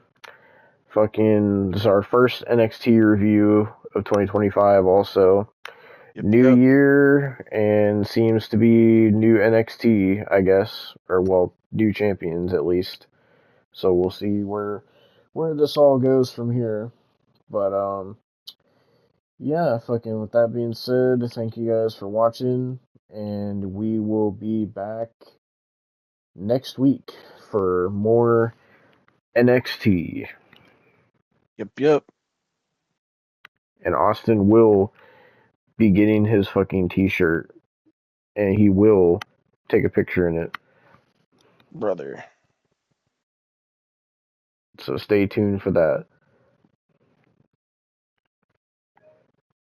Fucking this is our first NXT review of 2025 also. Yep. New Yep. year and seems to be new NXT, I guess, or well, new champions at least. So we'll see where this all goes from here. But yeah, fucking with that being said, thank you guys for watching and we will be back next week for more NXT. Yep. Yep. And Austin will be getting his fucking t-shirt and he will take a picture in it. Brother. So stay tuned for that.